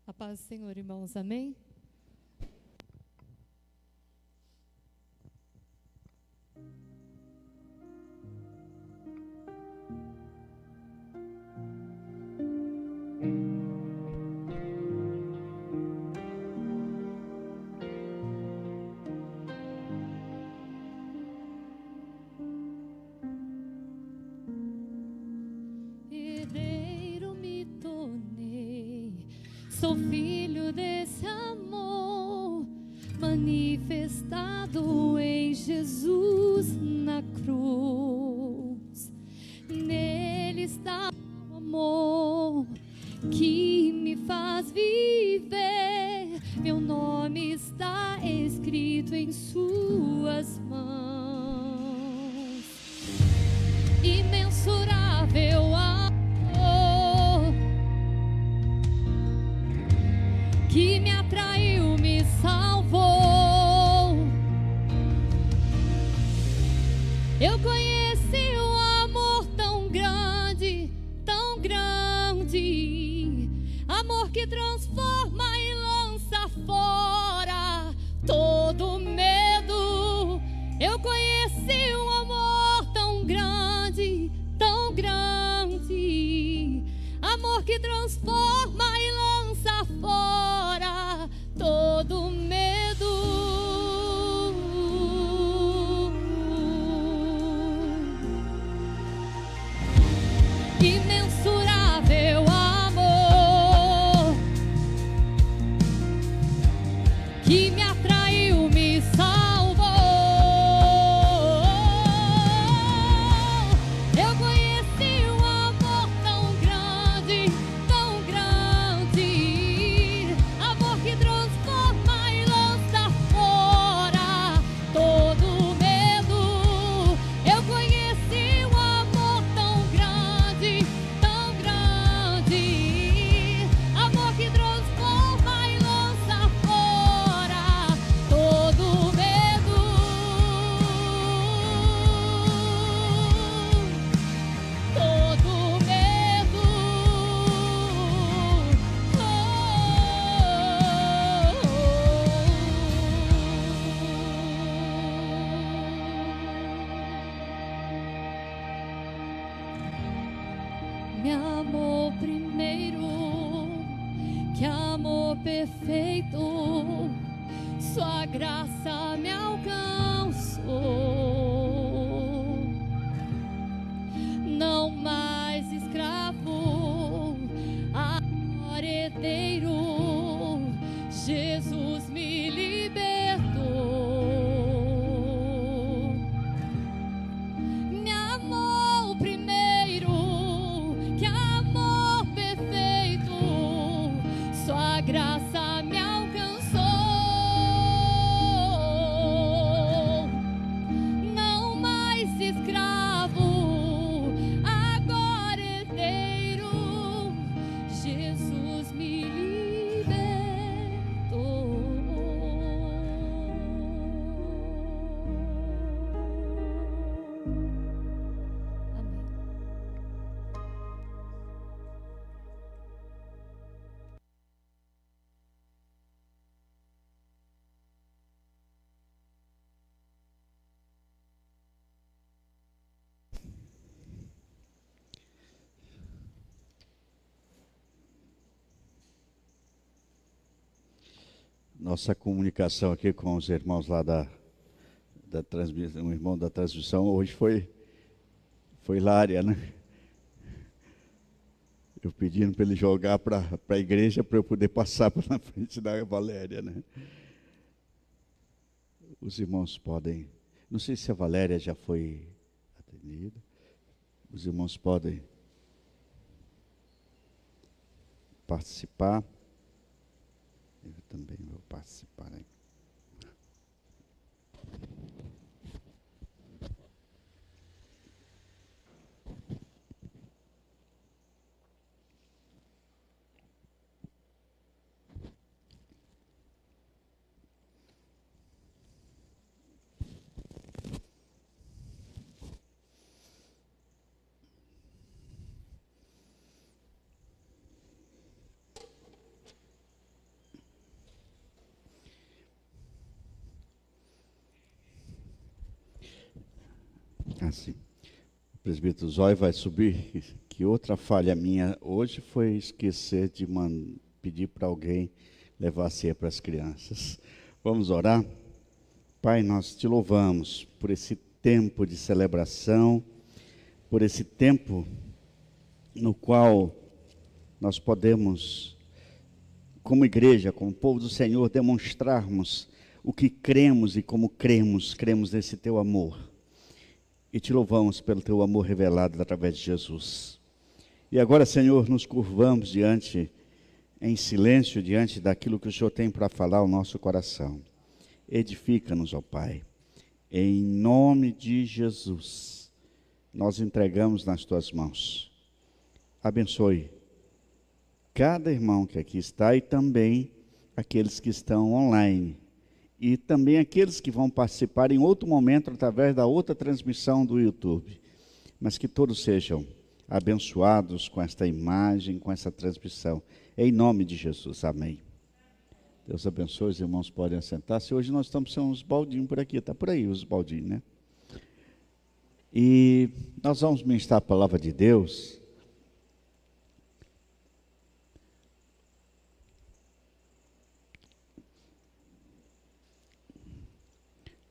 S2: A paz do Senhor, irmãos, amém? Herdeiro me tornei, sou filho desse amor, manifestado em Jesus na cruz. Nele está o amor que me faz viver, meu nome está escrito em suas mãos. Imensurável amor que me atraiu, me salvou. Eu conheci um amor tão grande, amor que transforma e lança fora todo medo. Eu conheci um amor tão grande, amor que transforma e lança fora todo medo. Imensurável amor que me atraiu, me salvou. Eu conheci um amor tão grande, amor que transforma e lança fora todo medo. Eu conheci um amor tão grande, amor que transforma e lança fora todo medo. Todo medo. Me amou primeiro, que amor perfeito, sua graça me alcançou. Não mais escravo, agora herdeiro, Jesus me libertou. tua graça me alcançou. Não mais escravo, agora herdeiro, Jesus me libertou. Amém.
S4: Nossa comunicação aqui com os irmãos lá da transmissão, o irmão da transmissão, hoje foi hilária, né? Eu pedindo para ele jogar para a igreja para eu poder passar na frente da Valéria, né? Os irmãos podem, não sei se a Valéria já foi atendida, os irmãos podem participar. Eu também vou participar aí. Assim, o presbítero Zói vai subir. Que outra falha minha hoje foi esquecer de pedir para alguém levar a ceia para as crianças. Vamos orar? Pai, nós te louvamos por esse tempo de celebração, por esse tempo no qual nós podemos, como igreja, como povo do Senhor, demonstrarmos o que cremos e como cremos nesse teu amor. E te louvamos pelo teu amor revelado através de Jesus. E agora, Senhor, nos curvamos em silêncio, diante daquilo que o Senhor tem para falar ao nosso coração. Edifica-nos, ó Pai. Em nome de Jesus, nós entregamos nas tuas mãos. Abençoe cada irmão que aqui está e também aqueles que estão online. E também aqueles que vão participar em outro momento através da outra transmissão do YouTube. Mas que todos sejam abençoados com esta imagem, com essa transmissão. Em nome de Jesus, amém. Deus abençoe, os irmãos podem assentar-se. Hoje nós estamos sem uns baldinhos por aqui, está por aí os baldinhos, né? E nós vamos ministrar a palavra de Deus.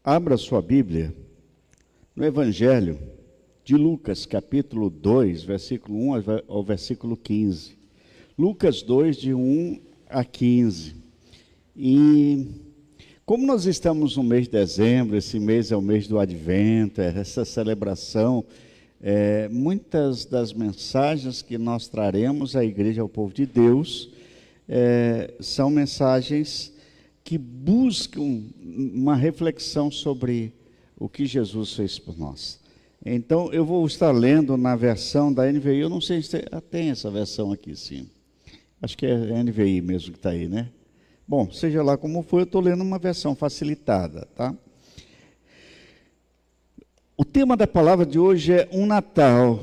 S4: Abra sua Bíblia no Evangelho de Lucas, capítulo 2, versículo 1 ao versículo 15. Lucas 2, de 1 a 15. E como nós estamos no mês de dezembro, esse mês é o mês do Advento, essa celebração, muitas das mensagens que nós traremos à igreja, ao povo de Deus, são mensagens que buscam uma reflexão sobre o que Jesus fez por nós. Então, eu vou estar lendo na versão da NVI, eu não sei se tem essa versão aqui, sim. Acho que é a NVI mesmo que está aí, né? Bom, seja lá como for, eu estou lendo uma versão facilitada, tá? O tema da palavra de hoje é um Natal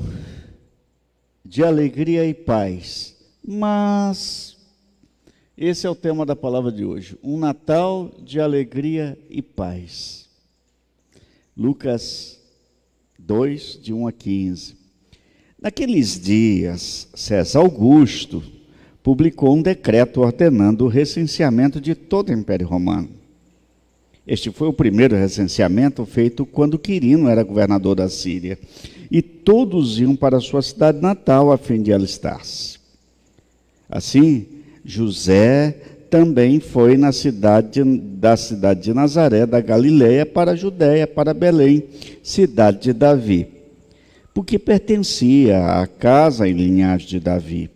S4: de alegria e paz. Mas esse é o tema da palavra de hoje, um Natal de alegria e paz. Lucas 2, de 1 a 15. Naqueles dias, César Augusto publicou um decreto ordenando o recenseamento de todo o Império Romano. Este foi o primeiro recenseamento feito quando Quirino era governador da Síria, e todos iam para a sua cidade natal a fim de alistar-se. Assim, José também foi da cidade de Nazaré, da Galileia, para a Judéia, para Belém, cidade de Davi, porque pertencia à casa e linhagem de Davi.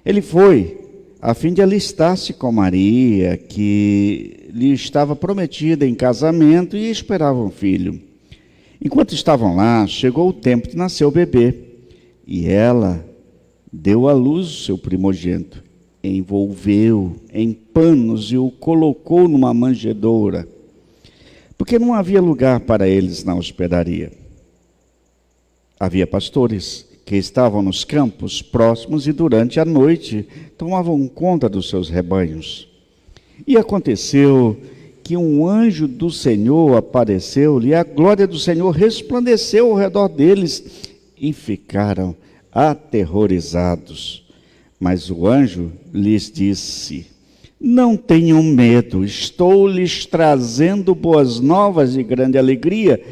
S4: Ele foi a fim de alistar-se com Maria, que lhe estava prometida em casamento e esperava um filho. Enquanto estavam lá, chegou o tempo de nascer o bebê, e ela deu à luz o seu primogênito, envolveu em panos e o colocou numa manjedoura, porque não havia lugar para eles na hospedaria. Havia pastores que estavam nos campos próximos e durante a noite tomavam conta dos seus rebanhos. E aconteceu que um anjo do Senhor apareceu-lhe, e a glória do Senhor resplandeceu ao redor deles, e ficaram aterrorizados. Mas o anjo lhes disse: não tenham medo, estou lhes trazendo boas novas de grande alegria,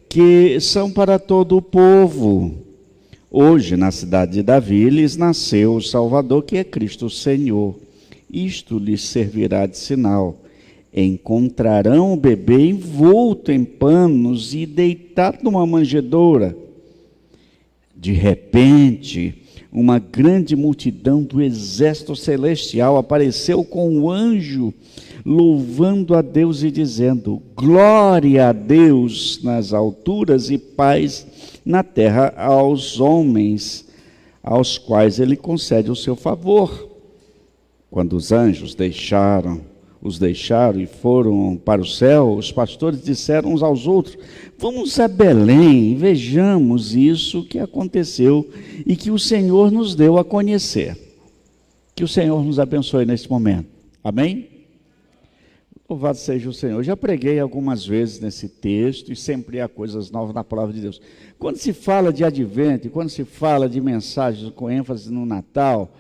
S4: que são para todo o povo. Hoje, na cidade de Davi, lhes nasceu o Salvador, que é Cristo o Senhor. Isto lhes servirá de sinal. Encontrarão o bebê envolto em panos e deitado numa manjedoura. De repente, uma grande multidão do exército celestial apareceu com o anjo, louvando a Deus e dizendo: glória a Deus nas alturas e paz na terra aos homens, aos quais ele concede o seu favor. Quando os anjos os deixaram e foram para o céu, os pastores disseram uns aos outros: vamos a Belém e vejamos isso que aconteceu e que o Senhor nos deu a conhecer. Que o Senhor nos abençoe nesse momento. Amém? Louvado seja o Senhor. Eu já preguei algumas vezes nesse texto e sempre há coisas novas na palavra de Deus. Quando se fala de advento, quando se fala de mensagens com ênfase no Natal,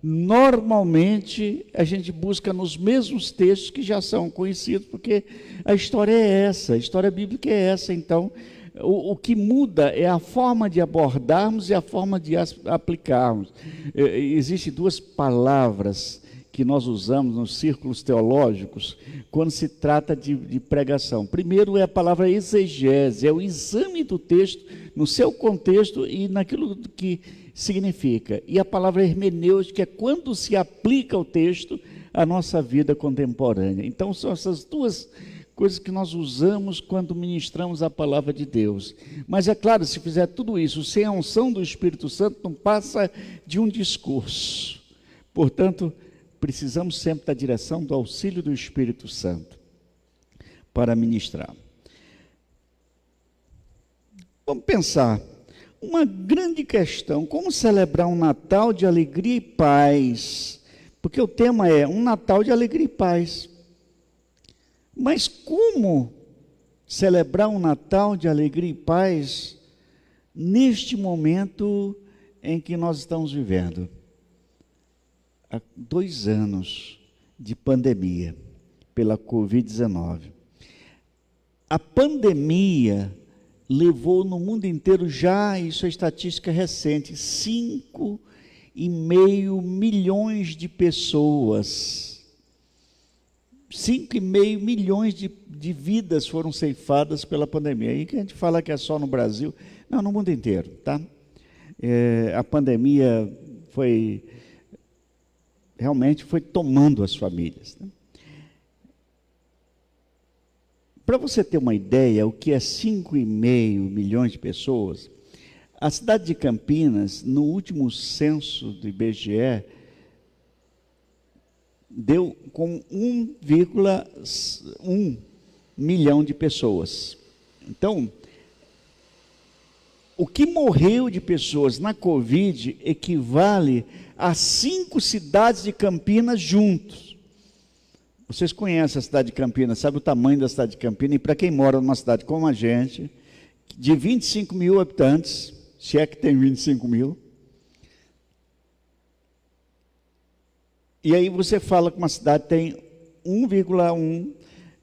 S4: normalmente a gente busca nos mesmos textos que já são conhecidos, porque a história é essa, a história bíblica é essa. Então, o que muda é a forma de abordarmos e a forma de aplicarmos. Existem duas palavras que nós usamos nos círculos teológicos quando se trata de pregação. Primeiro é a palavra exegese, é o exame do texto no seu contexto e naquilo que significa. E a palavra hermenêutica é quando se aplica o texto à nossa vida contemporânea. Então são essas duas coisas que nós usamos quando ministramos a palavra de Deus. Mas é claro, se fizer tudo isso sem a unção do Espírito Santo, não passa de um discurso. Portanto, precisamos sempre da direção, do auxílio do Espírito Santo para ministrar. Vamos pensar, uma grande questão, como celebrar um Natal de alegria e paz? Porque o tema é um Natal de alegria e paz. Mas como celebrar um Natal de alegria e paz neste momento em que nós estamos vivendo? Há 2 anos de pandemia pela Covid-19. A pandemia levou no mundo inteiro, já isso é estatística recente, 5,5 milhões de pessoas. 5,5 milhões de vidas foram ceifadas pela pandemia. Aí que a gente fala que é só no Brasil, não, no mundo inteiro, tá? A pandemia realmente foi tomando as famílias. Né? Para você ter uma ideia, o que é 5,5 milhões de pessoas, a cidade de Campinas, no último censo do IBGE, deu com 1,1 milhão de pessoas. Então, o que morreu de pessoas na Covid equivale a 5 cidades de Campinas juntos. Vocês conhecem a cidade de Campinas, sabe o tamanho da cidade de Campinas? E para quem mora numa cidade como a gente, de 25 mil habitantes, se é que tem 25 mil, e aí você fala que uma cidade tem 1,1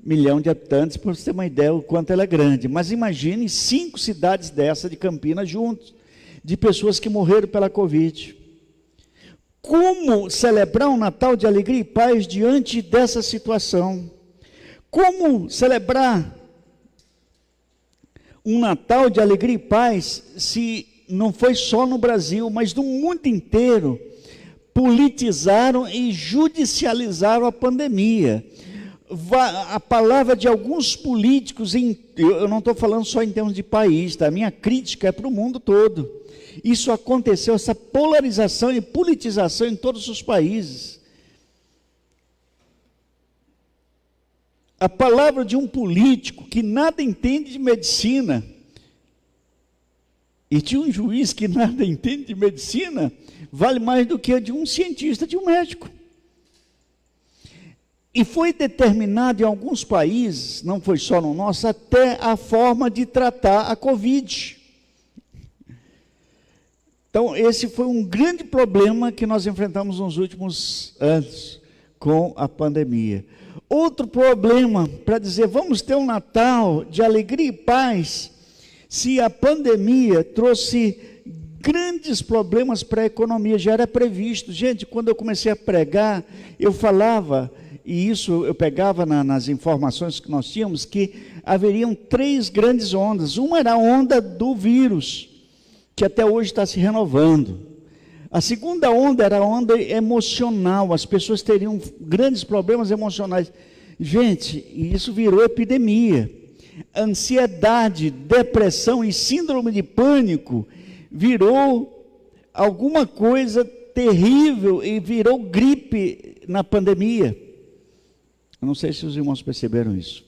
S4: milhão de habitantes, para você ter uma ideia do quanto ela é grande. Mas imagine 5 cidades dessa de Campinas juntos, de pessoas que morreram pela Covid. Como celebrar um Natal de alegria e paz diante dessa situação? Como celebrar um Natal de alegria e paz se não foi só no Brasil, mas no mundo inteiro, politizaram e judicializaram a pandemia. A palavra de alguns políticos, eu não estou falando só em termos de país, tá? A minha crítica é para o mundo todo. Isso aconteceu, essa polarização e politização em todos os países. A palavra de um político que nada entende de medicina e de um juiz que nada entende de medicina vale mais do que a de um cientista, de um médico. E foi determinado em alguns países, não foi só no nosso, até a forma de tratar a Covid. Então, esse foi um grande problema que nós enfrentamos nos últimos anos com a pandemia. Outro problema, para dizer, vamos ter um Natal de alegria e paz, se a pandemia trouxe grandes problemas para a economia, já era previsto. Gente, quando eu comecei a pregar, eu falava, e isso eu pegava nas informações que nós tínhamos, que haveriam 3 grandes ondas. Uma era a onda do vírus, que até hoje está se renovando. A segunda onda era a onda emocional, as pessoas teriam grandes problemas emocionais. Gente, isso virou epidemia. Ansiedade, depressão e síndrome de pânico virou alguma coisa terrível e virou gripe na pandemia. Eu não sei se os irmãos perceberam isso.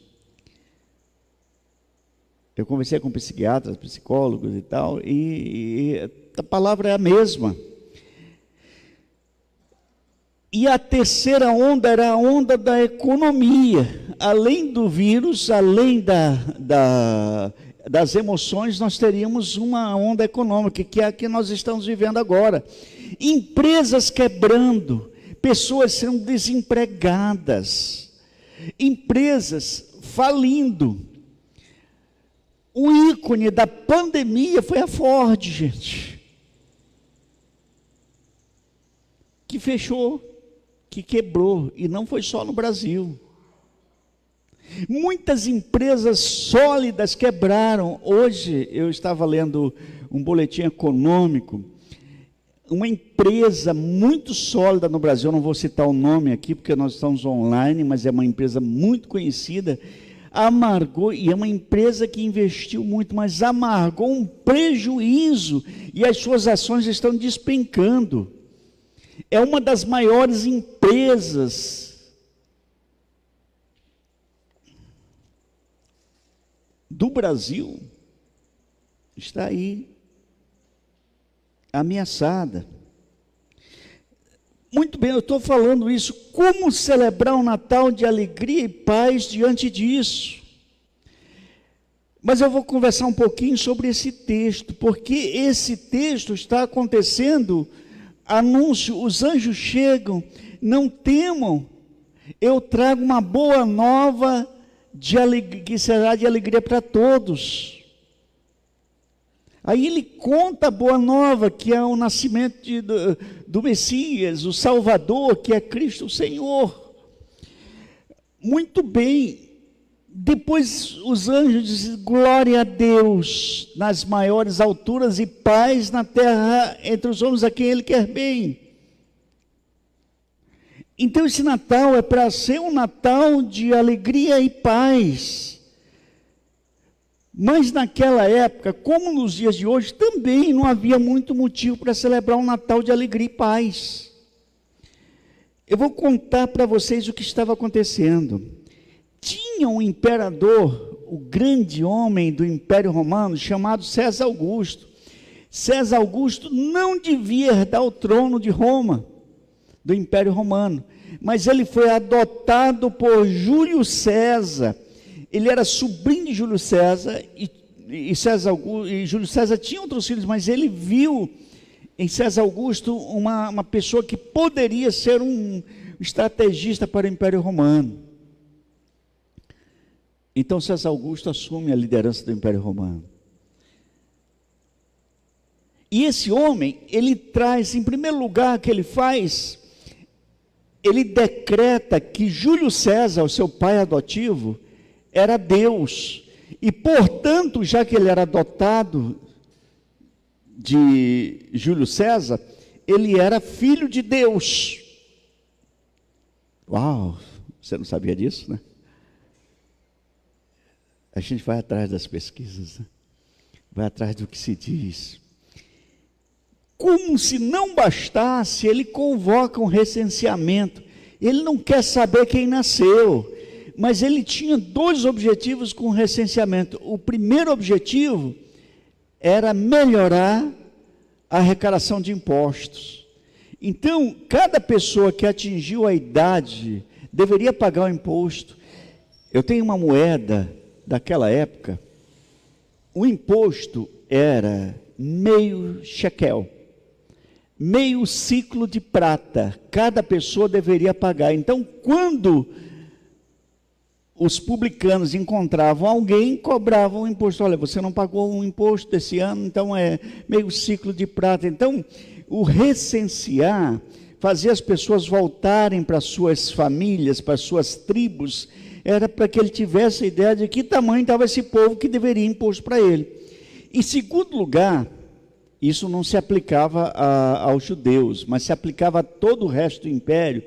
S4: Eu conversei com psiquiatras, psicólogos e tal, e a palavra é a mesma. E a terceira onda era a onda da economia. Além do vírus, além das emoções, nós teríamos uma onda econômica, que é a que nós estamos vivendo agora. Empresas quebrando, pessoas sendo desempregadas, empresas falindo. O ícone da pandemia foi a Ford, gente, que fechou, que quebrou, e não foi só no Brasil. Muitas empresas sólidas quebraram. Hoje eu estava lendo um boletim econômico, uma empresa muito sólida no Brasil, eu não vou citar o nome aqui porque nós estamos online, mas é uma empresa muito conhecida, amargou, e é uma empresa que investiu muito, mas amargou um prejuízo e as suas ações estão despencando. É uma das maiores empresas do Brasil, está aí, ameaçada. Muito bem, eu estou falando isso, como celebrar um Natal de alegria e paz diante disso? Mas eu vou conversar um pouquinho sobre esse texto, porque esse texto está acontecendo, anúncio, os anjos chegam, não temam, eu trago uma boa nova de alegria, que será de alegria para todos. Aí ele conta a boa nova, que é o nascimento do Messias, o Salvador, que é Cristo o Senhor. Muito bem, depois os anjos dizem, glória a Deus nas maiores alturas e paz na terra entre os homens a quem Ele quer bem. Então esse Natal é para ser um Natal de alegria e paz. Mas naquela época, como nos dias de hoje, também não havia muito motivo para celebrar um Natal de alegria e paz. Eu vou contar para vocês o que estava acontecendo. Tinha um imperador, o grande homem do Império Romano, chamado César Augusto. César Augusto não devia herdar o trono de Roma, do Império Romano, mas ele foi adotado por Júlio César. Ele era sobrinho de Júlio César, e Júlio César tinha outros filhos, mas ele viu em César Augusto uma pessoa que poderia ser um estrategista para o Império Romano. Então César Augusto assume a liderança do Império Romano. E esse homem, ele traz, em primeiro lugar, o que ele faz, ele decreta que Júlio César, o seu pai adotivo, era Deus, e portanto, já que ele era adotado de Júlio César, ele era filho de Deus. Uau, você não sabia disso, né? A gente vai atrás das pesquisas, né? Vai atrás do que se diz. Como se não bastasse, ele convoca um recenseamento. Ele não quer saber quem nasceu, mas ele tinha 2 objetivos com o recenseamento. O primeiro objetivo era melhorar a arrecadação de impostos. Então, cada pessoa que atingiu a idade deveria pagar o imposto. Eu tenho uma moeda daquela época, o imposto era meio shekel, meio ciclo de prata, cada pessoa deveria pagar. Então, quando os publicanos encontravam alguém, cobravam o imposto. Olha, você não pagou um imposto esse ano, então é meio ciclo de prata. Então, o recensear fazia as pessoas voltarem para suas famílias, para suas tribos, era para que ele tivesse a ideia de que tamanho estava esse povo que deveria imposto para ele. Em segundo lugar, isso não se aplicava aos judeus, mas se aplicava a todo o resto do império,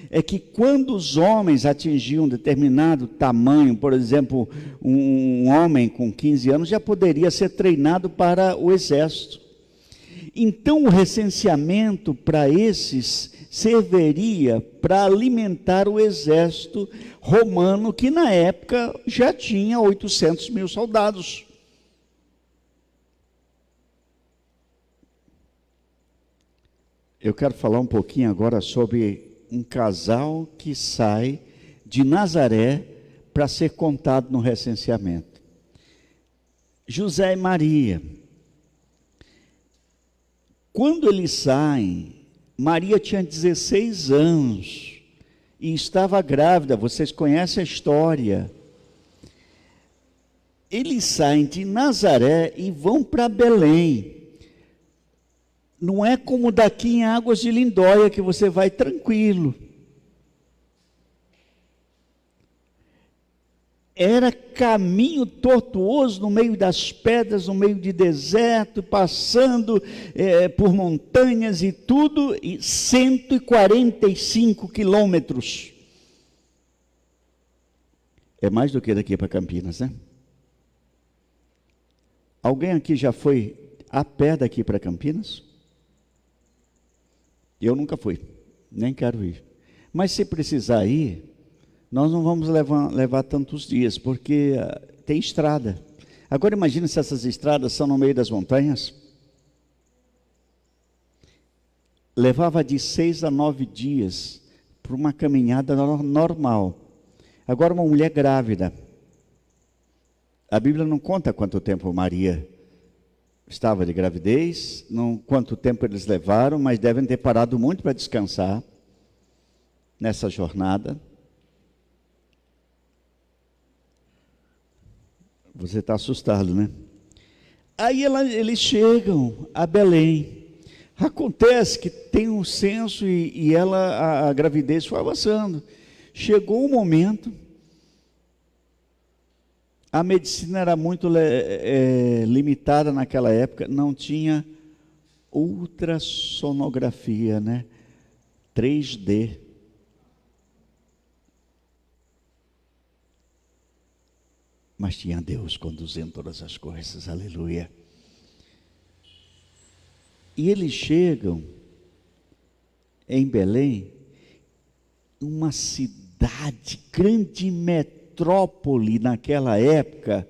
S4: é que quando os homens atingiam um determinado tamanho, por exemplo, um homem com 15 anos já poderia ser treinado para o exército. Então o recenseamento para esses serviria para alimentar o exército romano, que na época já tinha 800 mil soldados. Eu quero falar um pouquinho agora sobre um casal que sai de Nazaré para ser contado no recenseamento. José e Maria. Quando eles saem, Maria tinha 16 anos e estava grávida, vocês conhecem a história. Eles saem de Nazaré e vão para Belém. Não é como daqui em Águas de Lindóia, que você vai tranquilo. Era caminho tortuoso no meio das pedras, no meio de deserto, passando por montanhas e tudo, e 145 quilômetros. É mais do que daqui para Campinas, né? Alguém aqui já foi a pé daqui para Campinas? Eu nunca fui, nem quero ir. Mas se precisar ir, nós não vamos levar tantos dias, porque tem estrada. Agora imagine se essas estradas são no meio das montanhas. Levava de 6 a 9 dias para uma caminhada normal. Agora uma mulher grávida. A Bíblia não conta quanto tempo Maria estava de gravidez, não quanto tempo eles levaram, mas devem ter parado muito para descansar nessa jornada. Você está assustado, né? Aí eles chegam a Belém. Acontece que tem um censo e a gravidez foi avançando. Chegou um momento, a medicina era muito limitada naquela época, não tinha ultrassonografia, né? 3D. Mas tinha Deus conduzindo todas as coisas, aleluia. E eles chegam em Belém, uma cidade, grande metrópole naquela época,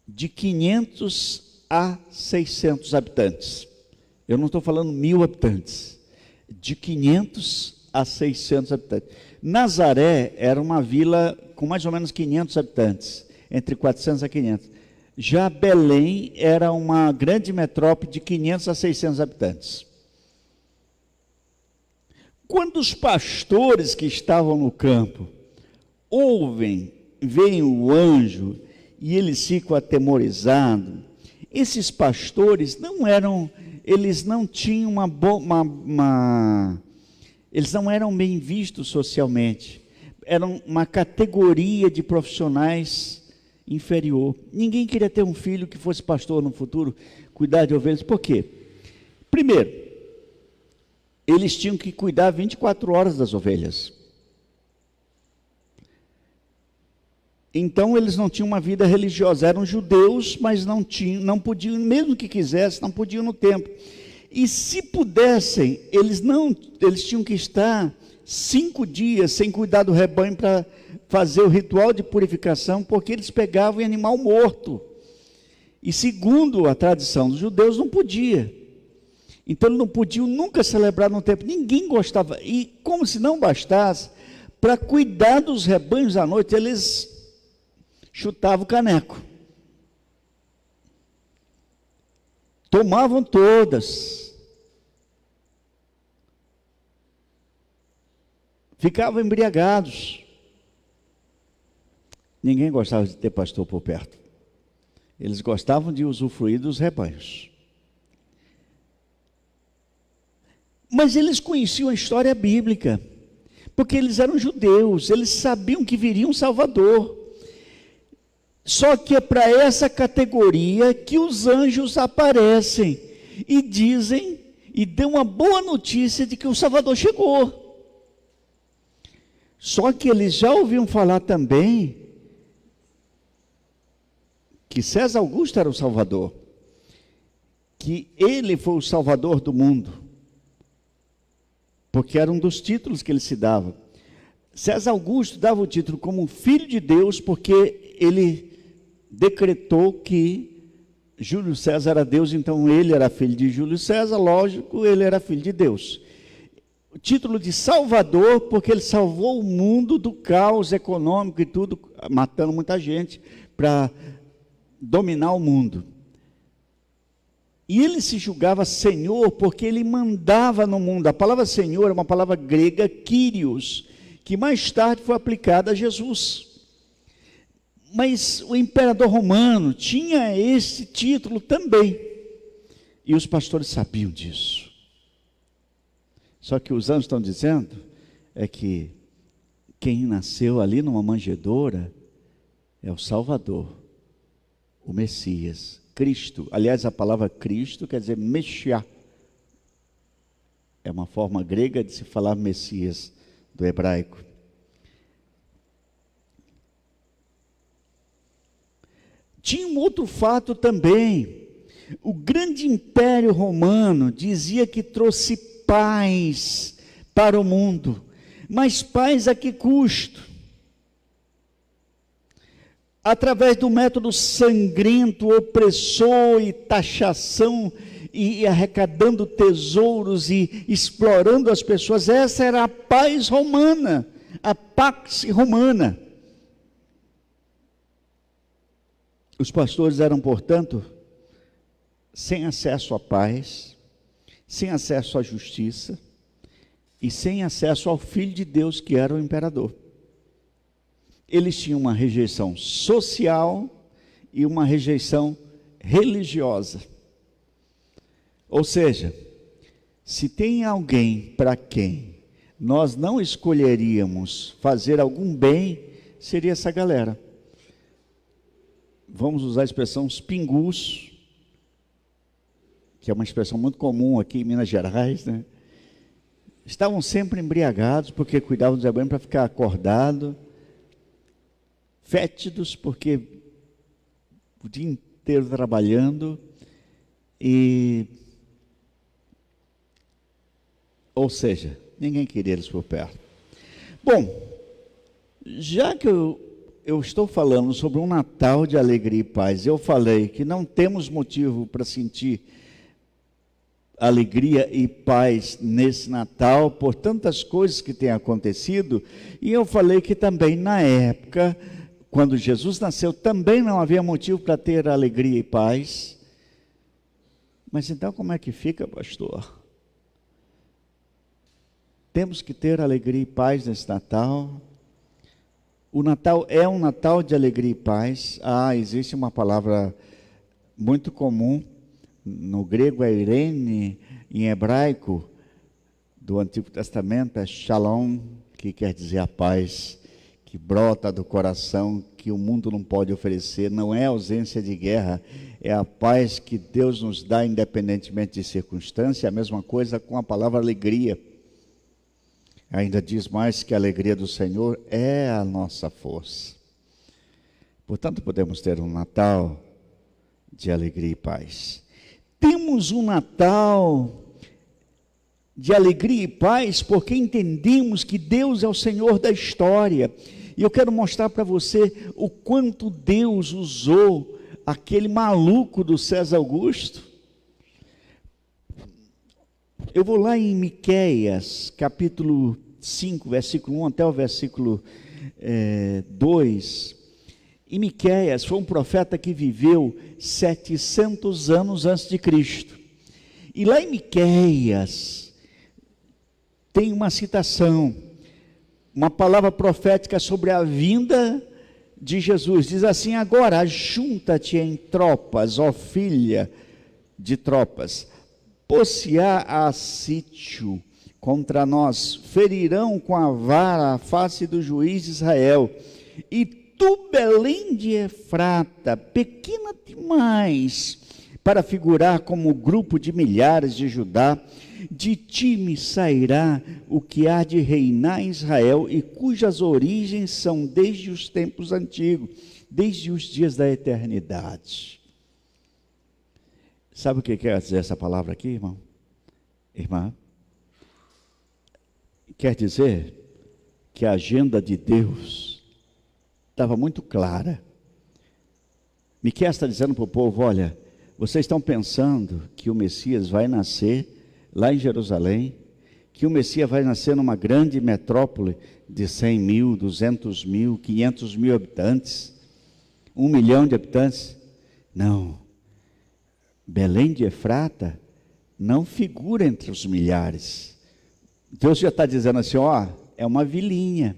S4: de 500 a 600 habitantes. Eu não estou falando 1000 habitantes, de 500 a 600 habitantes. Nazaré era uma vila com mais ou menos 500 habitantes, entre 400 a 500. Já Belém era uma grande metrópole de 500 a 600 habitantes. Quando os pastores que estavam no campo veem o anjo e eles ficam atemorizados, esses pastores eles não tinham eles não eram bem vistos socialmente. Eram uma categoria de profissionais inferior. Ninguém queria ter um filho que fosse pastor no futuro, cuidar de ovelhas. Por quê? Primeiro, eles tinham que cuidar 24 horas das ovelhas. Então eles não tinham uma vida religiosa, eram judeus, mas não podiam, mesmo que quisessem, não podiam no templo. E se pudessem, eles tinham que estar 5 dias sem cuidar do rebanho para fazer o ritual de purificação, porque eles pegavam em animal morto. E segundo a tradição dos judeus, não podia. Então eles não podiam nunca celebrar no templo. Ninguém gostava. E como se não bastasse, para cuidar dos rebanhos à noite, eles chutavam o caneco. Tomavam todas. Ficavam embriagados. Ninguém gostava de ter pastor por perto. Eles gostavam de usufruir dos rebanhos. Mas eles conheciam a história bíblica, porque eles eram judeus, eles sabiam que viria um Salvador. Só que é para essa categoria que os anjos aparecem e dizem, e dão uma boa notícia de que o Salvador chegou. Só que eles já ouviam falar também que César Augusto era o Salvador, que ele foi o Salvador do mundo, porque era um dos títulos que ele se dava. César Augusto dava o título como filho de Deus, porque ele decretou que Júlio César era Deus, então ele era filho de Júlio César, lógico, ele era filho de Deus. O título de Salvador, porque ele salvou o mundo do caos econômico e tudo, matando muita gente para dominar o mundo. E ele se julgava Senhor porque ele mandava no mundo. A palavra Senhor é uma palavra grega, Kyrios, que mais tarde foi aplicada a Jesus. Mas o imperador romano tinha esse título também. E os pastores sabiam disso. Só que os anjos estão dizendo é que quem nasceu ali numa manjedoura é o Salvador, o Messias, Cristo. Aliás, a palavra Cristo quer dizer Messiá. É uma forma grega de se falar Messias, do hebraico. Tinha um outro fato também. O grande império romano dizia que trouxe paz para o mundo. Mas paz a que custo? Através do método sangrento, opressor e taxação, e arrecadando tesouros e explorando as pessoas. Essa era a paz romana, a pax romana. Os pastores eram, portanto, sem acesso à paz, sem acesso à justiça e sem acesso ao Filho de Deus, que era o imperador. Eles tinham uma rejeição social e uma rejeição religiosa. Ou seja, se tem alguém para quem nós não escolheríamos fazer algum bem, seria essa galera. Vamos usar a expressão os pingus, que é uma expressão muito comum aqui em Minas Gerais, né? Estavam sempre embriagados porque cuidavam dos rebanhos para ficar acordado, fétidos porque o dia inteiro trabalhando ou seja, ninguém queria eles por perto. Bom, já que eu estou falando sobre um Natal de alegria e paz, eu falei que não temos motivo para sentir alegria e paz nesse Natal, por tantas coisas que têm acontecido, e eu falei que também na época, quando Jesus nasceu, também não havia motivo para ter alegria e paz. Mas então como é que fica, pastor? Temos que ter alegria e paz nesse Natal. O Natal é um Natal de alegria e paz. Existe uma palavra muito comum, no grego é eirene, em hebraico, do Antigo Testamento é shalom, que quer dizer a paz, que brota do coração, que o mundo não pode oferecer, não é ausência de guerra, é a paz que Deus nos dá independentemente de circunstância. A mesma coisa com a palavra alegria. Ainda diz mais que a alegria do Senhor é a nossa força. Portanto, podemos ter um Natal de alegria e paz. Temos um Natal de alegria e paz porque entendemos que Deus é o Senhor da história. E eu quero mostrar para você o quanto Deus usou aquele maluco do César Augusto. Eu vou lá em Miqueias, capítulo 5, versículo 1 até o versículo 2. E Miqueias foi um profeta que viveu 700 anos antes de Cristo. E lá em Miqueias tem uma citação, uma palavra profética sobre a vinda de Jesus. Diz assim: agora ajunta-te em tropas, ó filha de tropas, pôr-se-á a sítio contra nós, ferirão com a vara a face do juiz de Israel. E tu, Belém de Efrata, pequena demais para figurar como grupo de milhares de Judá, de ti me sairá o que há de reinar em Israel, e cujas origens são desde os tempos antigos, desde os dias da eternidade. Sabe o que quer dizer essa palavra aqui, irmão? Irmã? Quer dizer que a agenda de Deus estava muito clara. Miqueias está dizendo para o povo: olha, vocês estão pensando que o Messias vai nascer lá em Jerusalém, que o Messias vai nascer numa grande metrópole de 100 mil, 200 mil, 500 mil habitantes, 1 milhão de habitantes? Não. Belém de Efrata não figura entre os milhares. Deus já está dizendo assim: ó, é uma vilinha.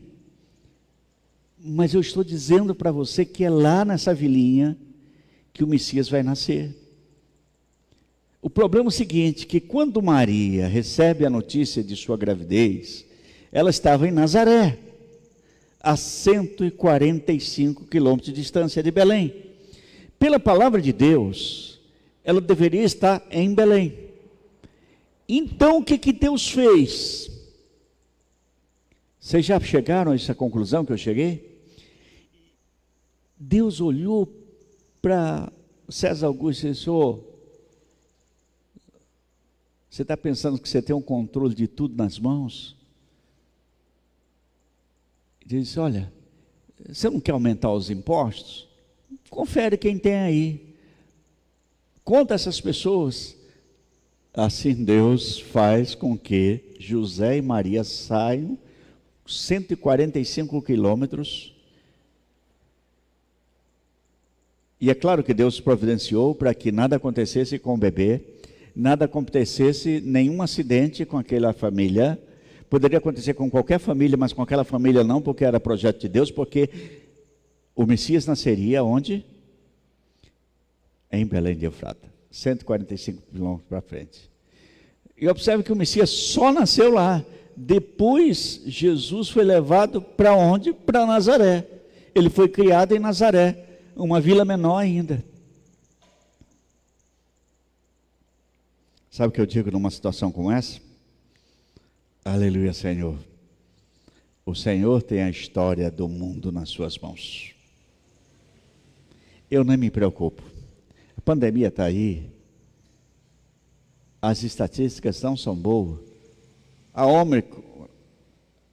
S4: Mas eu estou dizendo para você que é lá nessa vilinha que o Messias vai nascer. O problema é o seguinte, que quando Maria recebe a notícia de sua gravidez, ela estava em Nazaré, a 145 quilômetros de distância de Belém. Pela palavra de Deus, ela deveria estar em Belém. Então, o que Deus fez? Vocês já chegaram a essa conclusão que eu cheguei? Deus olhou para César Augusto e disse: ô, você está pensando que você tem um controle de tudo nas mãos? Ele disse: olha, você não quer aumentar os impostos? Confere quem tem aí. Conta essas pessoas. Assim Deus faz com que José e Maria saiam 145 quilômetros. E é claro que Deus providenciou para que nada acontecesse com o bebê, nada acontecesse, nenhum acidente com aquela família. Poderia acontecer com qualquer família, mas com aquela família não, porque era projeto de Deus, porque o Messias nasceria onde? Em Belém de Efrata, 145 quilômetros para frente. E observe que o Messias só nasceu lá. Depois, Jesus foi levado para onde? Para Nazaré. Ele foi criado em Nazaré, uma vila menor ainda. Sabe o que eu digo numa situação como essa? Aleluia, Senhor. O Senhor tem a história do mundo nas suas mãos. Eu não me preocupo. A pandemia está aí. As estatísticas não são boas. A Ômicron,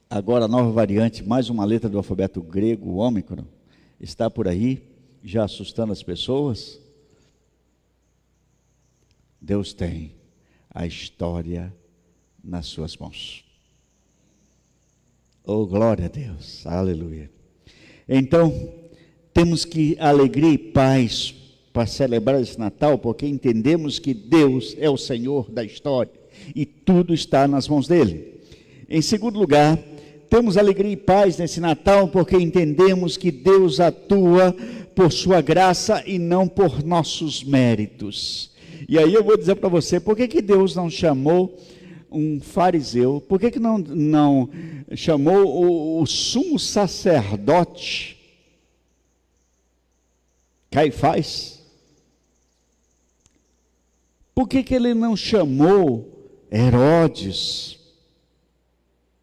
S4: agora a nova variante, mais uma letra do alfabeto grego, o Ômicron, está por aí, já assustando as pessoas. Deus tem a história nas suas mãos. Oh, glória a Deus, aleluia. Então, temos que alegria e paz para celebrar esse Natal, porque entendemos que Deus é o Senhor da história e tudo está nas mãos dele. Em segundo lugar, temos alegria e paz nesse Natal, porque entendemos que Deus atua por sua graça e não por nossos méritos. E aí eu vou dizer para você, por que Deus não chamou um fariseu? Por que não chamou o sumo sacerdote Caifás? Por que ele não chamou Herodes,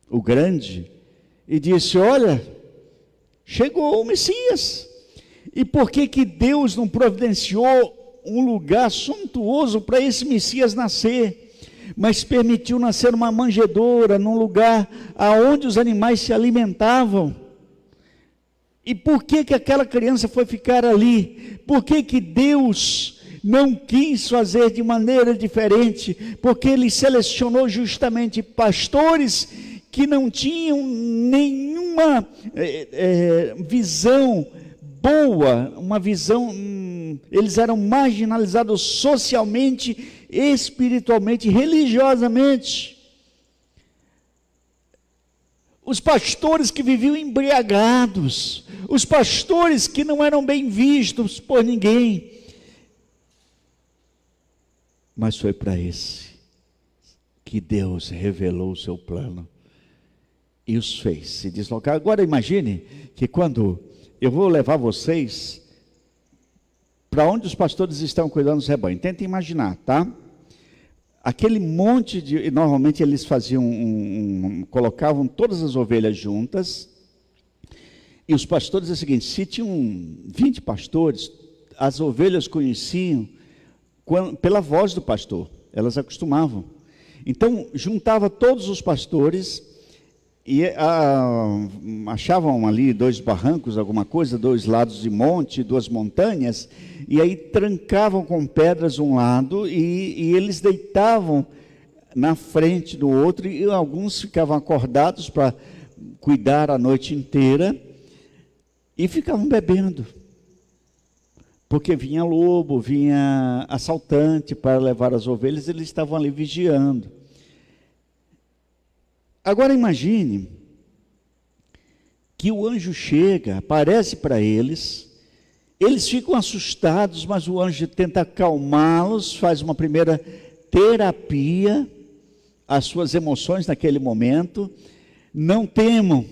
S4: o grande, e disse: olha, chegou o Messias? E por que Deus não providenciou um lugar suntuoso para esse Messias nascer, mas permitiu nascer numa manjedoura, num lugar aonde os animais se alimentavam? E por que aquela criança foi ficar ali? Por que Deus não quis fazer de maneira diferente? Porque Ele selecionou justamente pastores que não tinham nenhuma visão boa, uma visão, eles eram marginalizados socialmente, espiritualmente, religiosamente. Os pastores que viviam embriagados, os pastores que não eram bem vistos por ninguém. Mas foi para esse que Deus revelou o seu plano e os fez se deslocar. Agora imagine que quando eu vou levar vocês para onde os pastores estão cuidando dos rebanhos, tentem imaginar, tá? Aquele monte de, normalmente eles faziam colocavam todas as ovelhas juntas, e os pastores é o seguinte: se tinham 20 pastores, as ovelhas conheciam pela voz do pastor, elas acostumavam. Então juntava todos os pastores e achavam ali 2 barrancos, alguma coisa, 2 lados de monte, 2 montanhas, e aí trancavam com pedras um lado, e eles deitavam na frente do outro, e alguns ficavam acordados para cuidar a noite inteira, e ficavam bebendo, porque vinha lobo, vinha assaltante para levar as ovelhas, eles estavam ali vigiando. Agora imagine que o anjo chega, aparece para eles, eles ficam assustados, mas o anjo tenta acalmá-los, faz uma primeira terapia às suas emoções naquele momento. Não temam,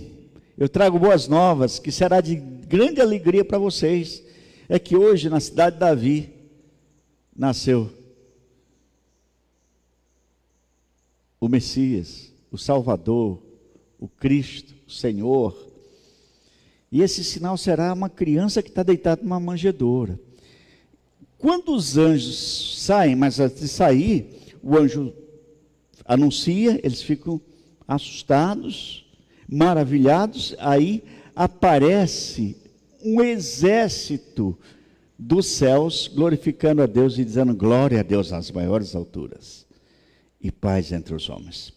S4: eu trago boas novas, que será de grande alegria para vocês. É que hoje na cidade de Davi nasceu o Messias, o Salvador, o Cristo, o Senhor. E esse sinal será uma criança que está deitada numa manjedoura. Quando os anjos saem, mas antes de sair, o anjo anuncia, eles ficam assustados, maravilhados, aí aparece um exército dos céus, glorificando a Deus e dizendo: glória a Deus nas maiores alturas, e paz entre os homens.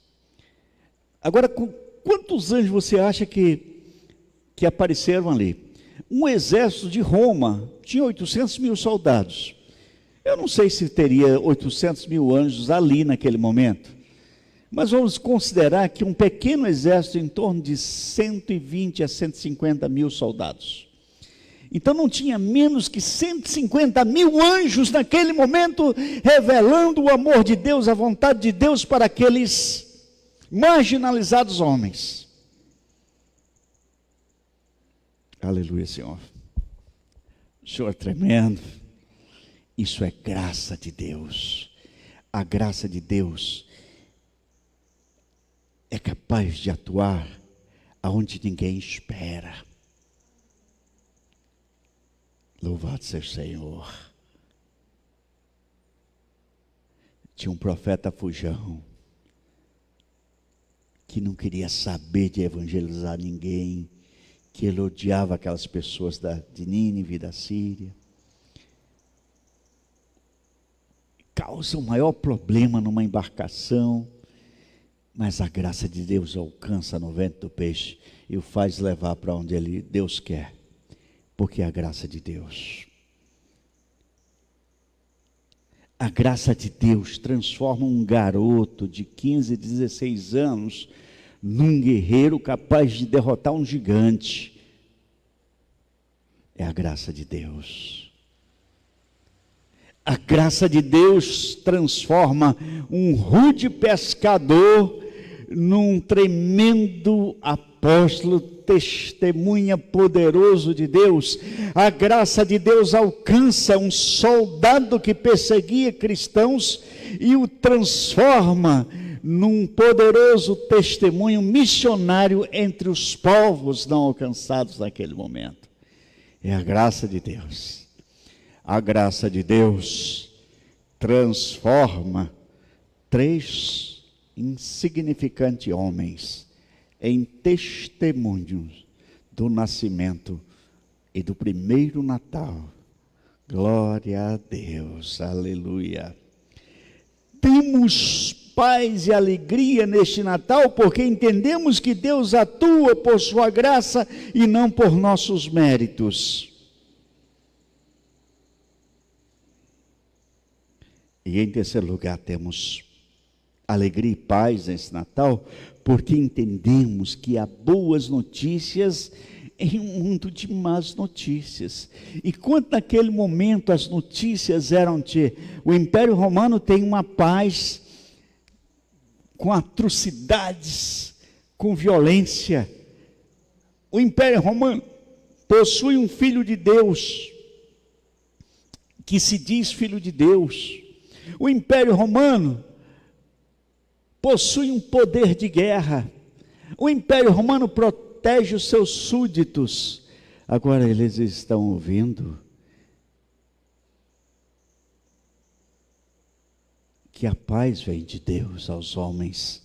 S4: Agora, quantos anjos você acha que apareceram ali? Um exército de Roma tinha 800 mil soldados. Eu não sei se teria 800 mil anjos ali naquele momento, mas vamos considerar que um pequeno exército em torno de 120 a 150 mil soldados. Então não tinha menos que 150 mil anjos naquele momento, revelando o amor de Deus, a vontade de Deus para aqueles marginalizados homens. Aleluia, Senhor. O Senhor é tremendo. Isso é graça de Deus. A graça de Deus é capaz de atuar aonde ninguém espera. Louvado seja o Senhor. Tinha um profeta fujão que não queria saber de evangelizar ninguém, que ele odiava aquelas pessoas de Nínive, da Síria. Causa o maior problema numa embarcação, mas a graça de Deus alcança no vento do peixe e o faz levar para onde Deus quer, porque é a graça de Deus. A graça de Deus transforma um garoto de 15, 16 anos num guerreiro capaz de derrotar um gigante. É a graça de Deus. A graça de Deus transforma um rude pescador num tremendo apóstolo, testemunha poderoso de Deus. A graça de Deus alcança um soldado que perseguia cristãos e o transforma num poderoso testemunho missionário entre os povos não alcançados naquele momento. É a graça de Deus. A graça de Deus transforma 3 insignificantes homens em testemunhos do nascimento e do primeiro Natal. Glória a Deus, aleluia. Temos paz e alegria neste Natal, porque entendemos que Deus atua por sua graça e não por nossos méritos. E em terceiro lugar, temos alegria e paz nesse Natal, porque entendemos que há boas notícias em um mundo de más notícias. E quando naquele momento as notícias eram de o Império Romano tem uma paz com atrocidades, com violência. O Império Romano possui um filho de Deus, que se diz filho de Deus. O Império Romano possui um poder de guerra. O Império Romano protege os seus súditos. Agora eles estão ouvindo que a paz vem de Deus aos homens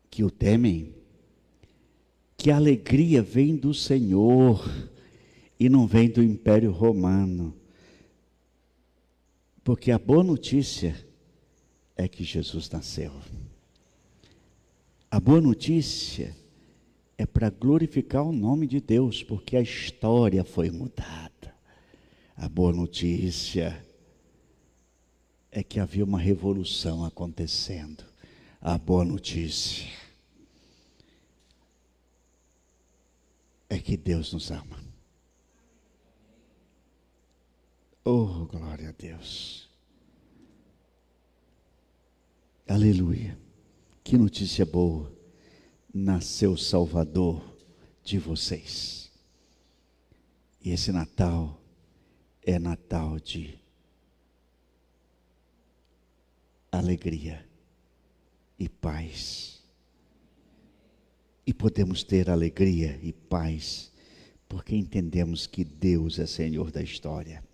S4: que o temem, que a alegria vem do Senhor e não vem do Império Romano. Porque a boa notícia é que Jesus nasceu. A boa notícia é para glorificar o nome de Deus, porque a história foi mudada. A boa notícia é que havia uma revolução acontecendo. A boa notícia é que Deus nos ama. Oh, glória a Deus. Aleluia. Que notícia boa. Nasceu o Salvador de vocês. E esse Natal é Natal de alegria e paz. E podemos ter alegria e paz porque entendemos que Deus é Senhor da história.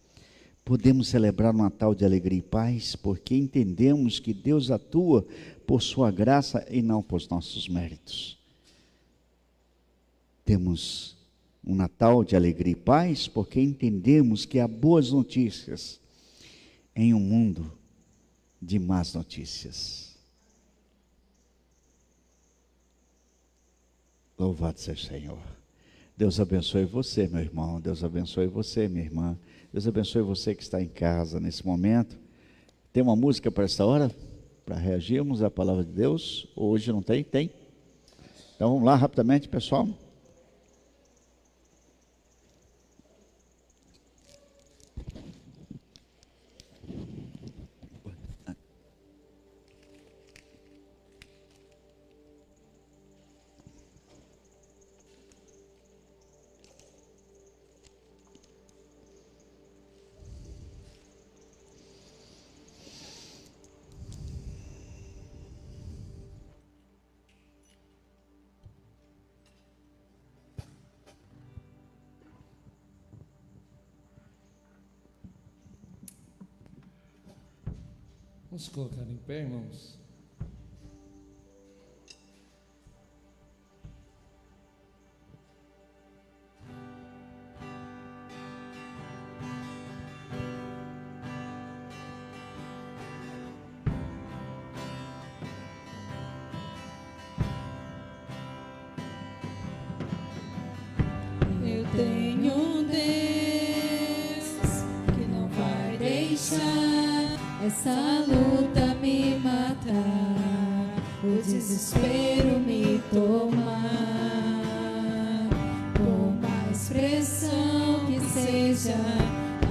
S4: Podemos celebrar o Natal de alegria e paz porque entendemos que Deus atua por sua graça e não por nossos méritos. Temos um Natal de alegria e paz porque entendemos que há boas notícias em um mundo de más notícias. Louvado seja o Senhor. Deus abençoe você, meu irmão. Deus abençoe você, minha irmã. Deus abençoe você que está em casa nesse momento. Tem uma música para essa hora? Para reagirmos à palavra de Deus? Hoje não tem? Tem? Então vamos lá rapidamente, pessoal.
S1: Vamos colocar em pé, irmãos.
S2: Eu tenho um Deus que não vai deixar essa luta me matar, o desespero me tomar. Por mais pressão que seja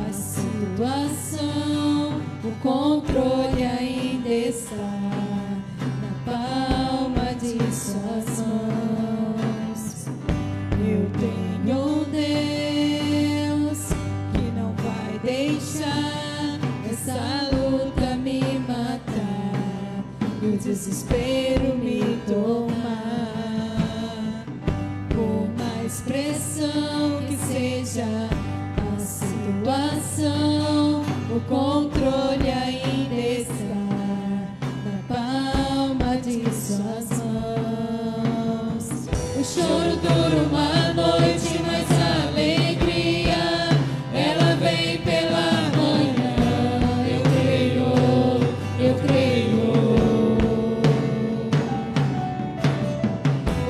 S2: a situação, situação, o controle ainda está na palma de suas mãos. Eu tenho um Deus que não vai deixar essa luta me matar e o desespero me tomar. Por mais pressão que seja a situação, o controle ainda está na palma de suas mãos. O choro dura uma noite, mas a alegria ela vem pela manhã. Eu creio, eu creio.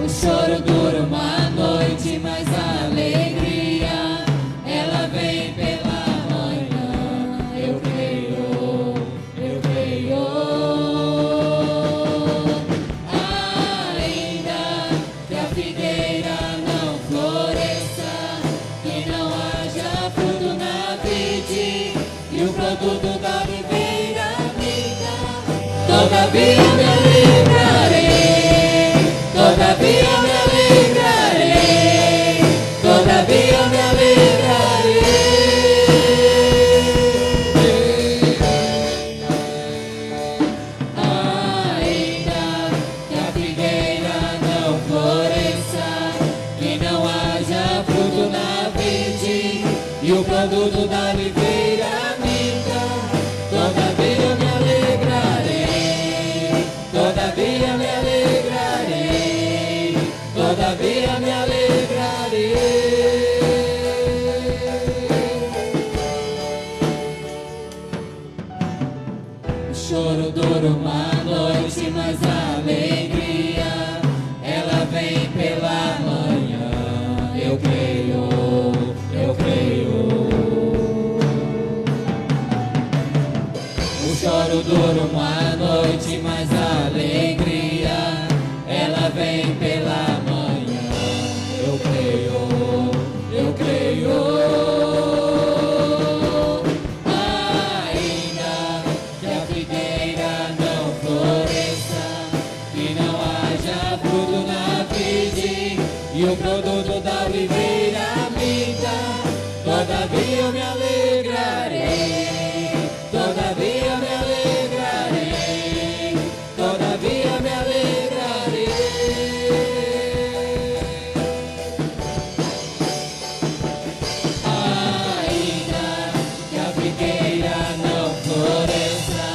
S2: O choro dura uma noite, mas a alegria ela vem pela manhã. Eu creio, eu creio. Ainda que a figueira não floresça, que não haja fruto na vide e o produto da videira minta, todavia me alegrarei, todavia me alegrarei, todavia me alegrarei. Ainda que a figueira não floresça, que não haja fruto na vide e o produto da oliveira minta, todavia me alegrarei, todavia me alegrarei, todavia me alegrarei. O choro dura uma noite, mas a alegria ela vem pela manhã. Eu creio, eu creio. O choro dura uma noite, mas a alegria ela vem pela manhã. Eu creio, eu creio. Ainda que a figueira não floresça, que não haja fruto na vide e o produto da oliveira minta, todavia eu me alegrarei, todavia me alegrarei, todavia me alegrarei. Ainda que a figueira não floresça,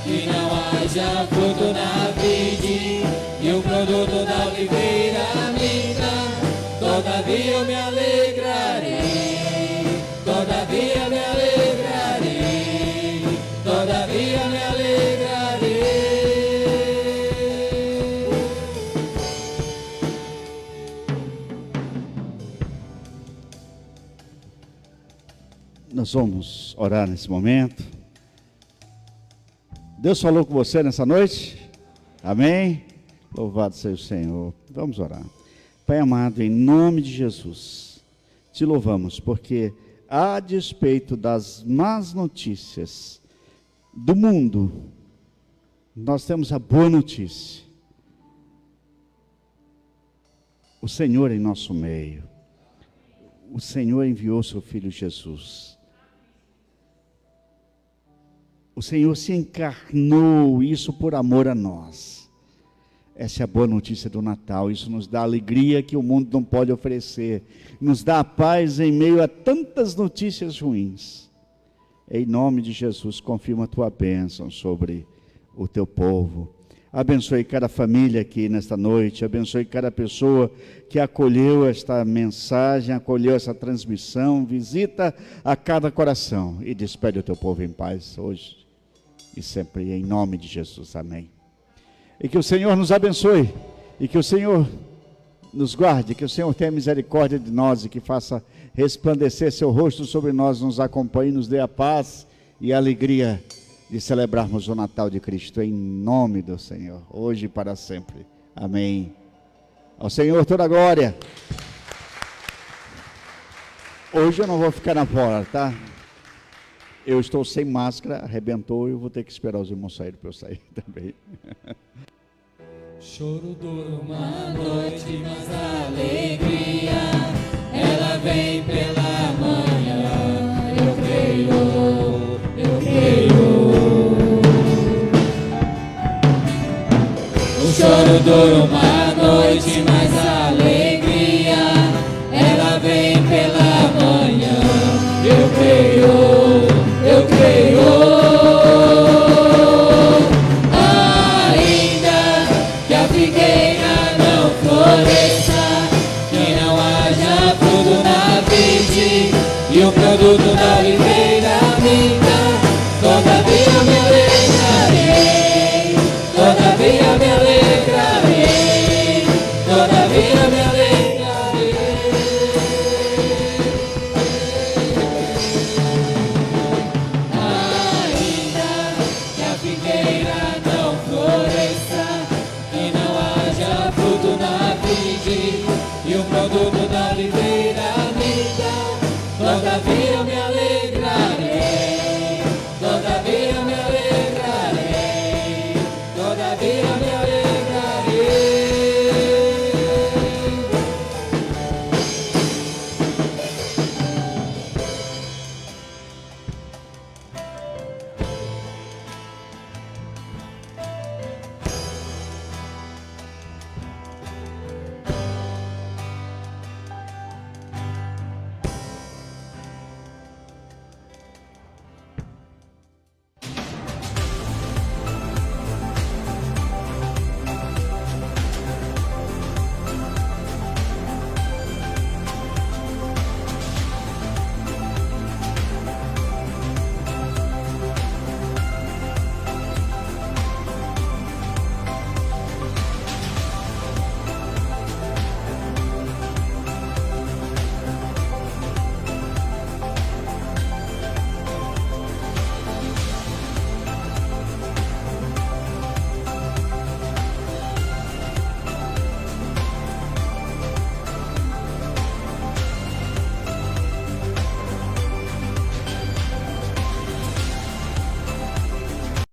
S2: que não haja fruto na vide e o produto da oliveira minta, todavia eu me alegrarei, todavia me alegrarei, todavia me alegrarei.
S4: Nós vamos orar nesse momento. Deus falou com você nessa noite? Amém? Louvado seja o Senhor. Vamos orar. Pai amado, em nome de Jesus, te louvamos porque, a despeito das más notícias do mundo, nós temos a boa notícia. O Senhor em nosso meio. O Senhor enviou seu Filho Jesus. O Senhor se encarnou, isso por amor a nós. Essa é a boa notícia do Natal. Isso nos dá alegria que o mundo não pode oferecer. Nos dá a paz em meio a tantas notícias ruins. Em nome de Jesus, confirma a tua bênção sobre o teu povo. Abençoe cada família aqui nesta noite. Abençoe cada pessoa que acolheu esta mensagem, acolheu essa transmissão. Visita a cada coração e despede o teu povo em paz hoje e sempre, em nome de Jesus. Amém. E que o Senhor nos abençoe, e que o Senhor nos guarde, que o Senhor tenha misericórdia de nós e que faça resplandecer seu rosto sobre nós, nos acompanhe, nos dê a paz e a alegria de celebrarmos o Natal de Cristo, em nome do Senhor, hoje e para sempre. Amém. Ao Senhor toda a glória. Hoje eu não vou ficar na fora, tá? Eu estou sem máscara, arrebentou, e eu vou ter que esperar os irmãos saírem para eu sair também.
S1: Choro dura uma noite, mas a alegria, ela vem pela manhã. Eu creio, eu creio. O choro dura uma noite, mas a alegria, ela vem pela manhã. Eu creio, eu creio. Ainda que a figueira não floresça, que não haja fruto na vide e o produto da oliveira minta, todavia me alegrarei, todavia me alegrarei, todavia me alegrarei. Ainda que a figueira não floresça, que não haja fruto na vide e o produto